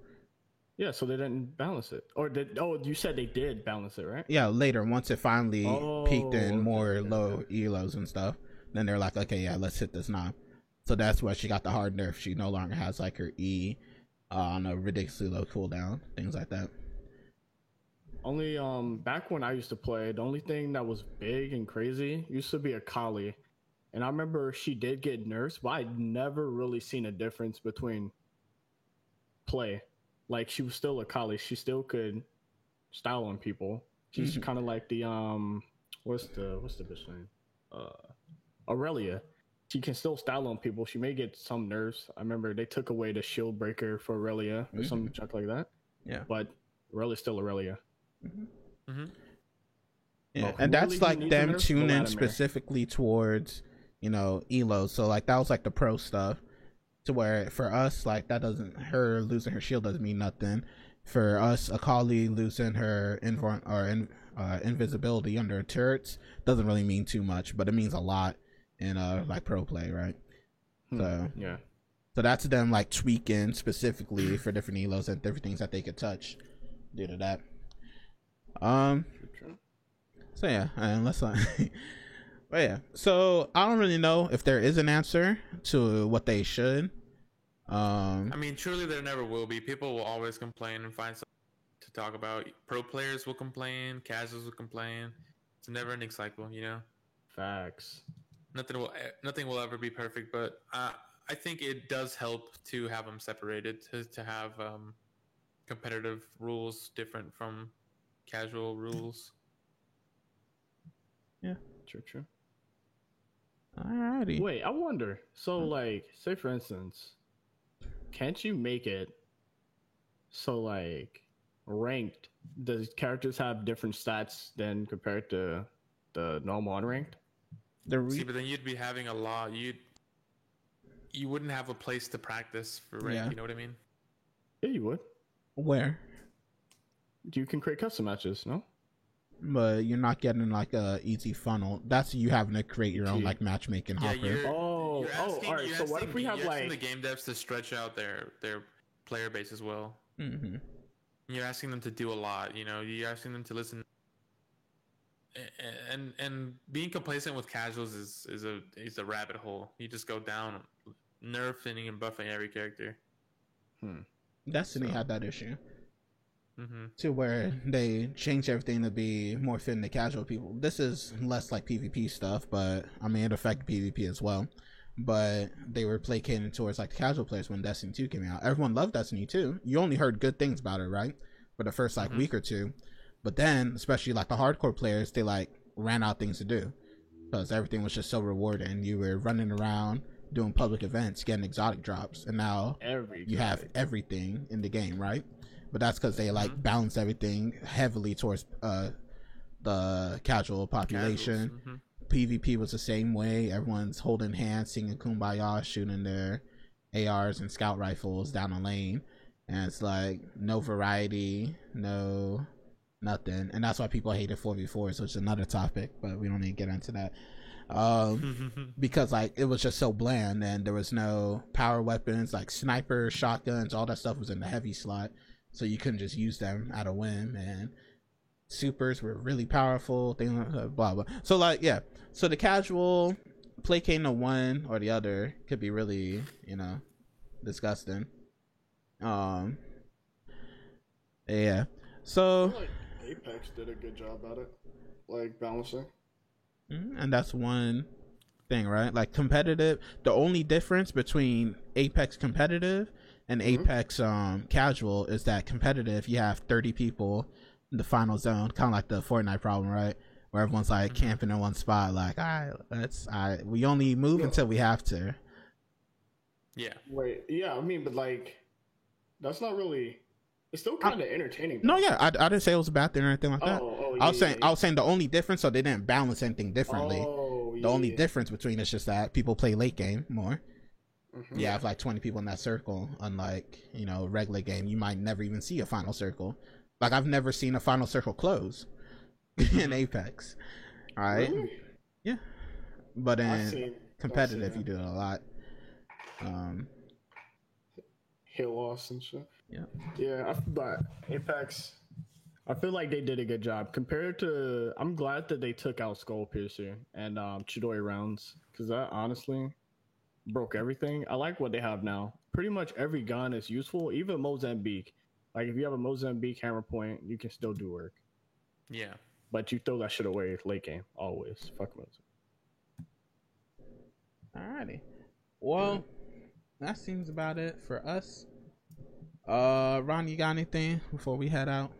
Yeah, so they didn't balance it, or did? Oh, you said they did balance it, right? Yeah, later once it finally peaked in more low elos and stuff, then they're like, okay, yeah, let's hit this knob. So that's why she got the hard nerf. She no longer has like her E on a ridiculously low cooldown, things like that. Only back when I used to play, the only thing that was big and crazy used to be a Kali. And I remember she did get nerfed, but I'd never really seen a difference between play. Like she was still a Kali. She still could style on people. She's kind of like the what's the bitch name? Aurelia. She can still style on people. She may get some nerfs. I remember they took away the shield breaker for Aurelia or some junk like that. Yeah. But Aurelia's still Aurelia. Yeah, well, and that's really like them tuning specifically towards, elo. So like that was like the pro stuff, to where for us like that doesn't, her losing her shield doesn't mean nothing. For us, Akali losing her invisibility under turrets doesn't really mean too much, but it means a lot in like pro play, right? So yeah, so that's them like tweaking specifically for different elos and different things that they could touch due to that. So yeah, and let's not. But yeah, so I don't really know if there is an answer to what they should. I mean, truly, there never will be. People will always complain and find something to talk about. Pro players will complain, casuals will complain. It's a never-ending cycle, Facts. Nothing will ever be perfect, but I think it does help to have them separated, to have competitive rules different from casual rules. Yeah, True. Alrighty. Wait, I wonder. So, like, say for instance, can't you make it so like ranked? Does characters have different stats than compared to the normal unranked? See, but then you'd be having a lot. You wouldn't have a place to practice for rank. Yeah. You know what I mean? Yeah, you would. where, You can create custom matches, no? but you're not getting like a easy funnel. That's you having to create your own like matchmaking Yeah, hopper. you're All right. you're So what if we have you're asking like the game devs to stretch out their player base as well? Mm-hmm. You're asking them to do a lot. You know, you're asking them to listen. And being complacent with casuals is a rabbit hole. You just go down nerfing and buffing every character. Destiny had that issue Mm-hmm. to where they changed everything to be more fitting to casual people. This is less like PvP stuff, but I mean it affected PvP as well. But they were placating towards like the casual players when Destiny 2 came out. Everyone loved Destiny 2. You only heard good things about it, right? For the first like week or two. But then, especially like the hardcore players, they like ran out things to do because everything was just so rewarding. You were running around doing public events, getting exotic drops, and now you have everything in the game, right? But that's because they like balanced everything heavily towards the casual population. PvP was the same way. Everyone's holding hands, singing Kumbaya, shooting their ARs and scout rifles down a lane, and it's like no variety, no nothing. And that's why people hated 4v4s, which is another topic, but we don't need to get into that. Because like it was just so bland, and there was no power weapons like snipers, shotguns, all that stuff was in the heavy slot, so you couldn't just use them at a whim. And supers were really powerful, things like blah blah. So like yeah, so the casual placating to one or the other could be really, you know, disgusting. Yeah, so I feel like Apex did a good job at it, like balancing. and that's one thing, right? Like competitive, the only difference between Apex competitive and Apex casual is that competitive you have 30 people in the final zone, kind of like the Fortnite problem, right? Where everyone's like camping in one spot, like, all right, we only move until we have to. Yeah. Wait, yeah, I mean, but like, that's not really. It's still kind of entertaining. No, yeah, I didn't say it was a bad thing or anything like that. I was saying the only difference, so they didn't balance anything differently. The only difference between it's just that people play late game more. You have like 20 people in that circle, unlike, you know, regular game. You might never even see a final circle. Like I've never seen a final circle close in Apex. All right, Really? yeah, but in competitive you do it a lot. Hit loss and shit. Yeah, But Apex, I feel like they did a good job compared to. I'm glad that they took out Skull Piercer and Chidori rounds, because that honestly broke everything. I like what they have now. Pretty much every gun is useful, even Mozambique. Like if you have a Mozambique hammer point, you can still do work. Yeah. But you throw that shit away late game always. Fuck Mozambique. alrighty. Well, that seems about it for us. Ron, you got anything before we head out?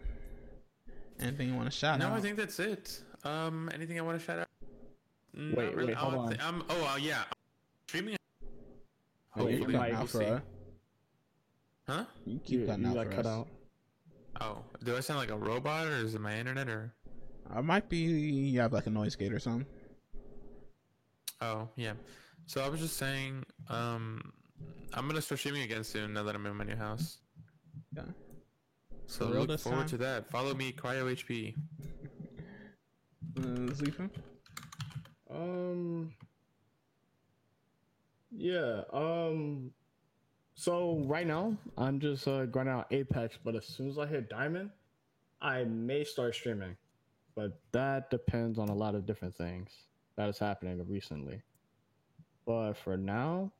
Anything you want to shout out? No, I think that's it. Anything I want to shout out? Wait, hold on. Yeah. Streaming. Oh, you Hopefully, cutting we'll out for see. us. Huh? You keep cutting out like for cut us. out. Oh, do I sound like a robot, or is it my internet, or? It might be you have like a noise gate or something. Oh, yeah. So I was just saying, I'm gonna start streaming again soon now that I'm in my new house. Yeah. So For real look this forward time? to that. Follow me, Cryo HP. Zifa? Yeah. So right now I'm just grinding out Apex, but as soon as I hit Diamond, I may start streaming. But that depends on a lot of different things that is happening recently. But for now,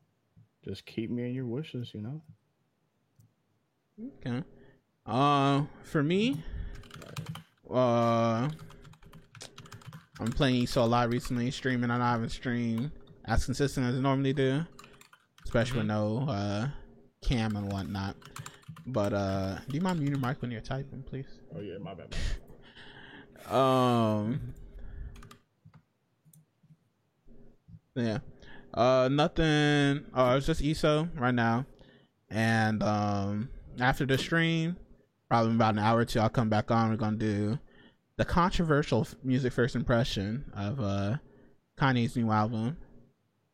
just keep me in your wishes, you know. Okay. For me, I'm playing ESO a lot recently, streaming. I haven't streamed as consistent as I normally do, especially with no cam and whatnot. But do you mind muting your mic when you're typing, please? Oh yeah, my bad. Yeah. Nothing. It's just ESO right now, and after the stream, probably about an hour or two, I'll come back on. We're gonna do the controversial music first impression of Kanye's new album,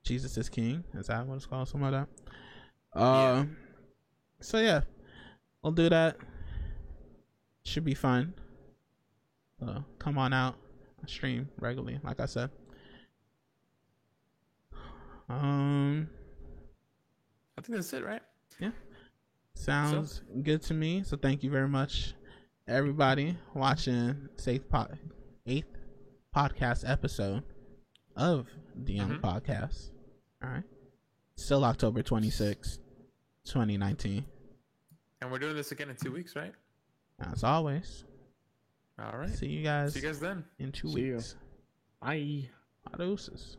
Jesus is King. Is that what it's called? Something like that. So yeah, we'll do that. Should be fun. Come on out, stream regularly, like I said. I think that's it, right? Yeah. Sounds good to me. So thank you very much, everybody, watching this eighth podcast episode of the Young Podcast. All right. Still October 26th, 2019. And we're doing this again in 2 weeks, right? As always. All right. See you guys then. in 2 weeks. Bye. Adios.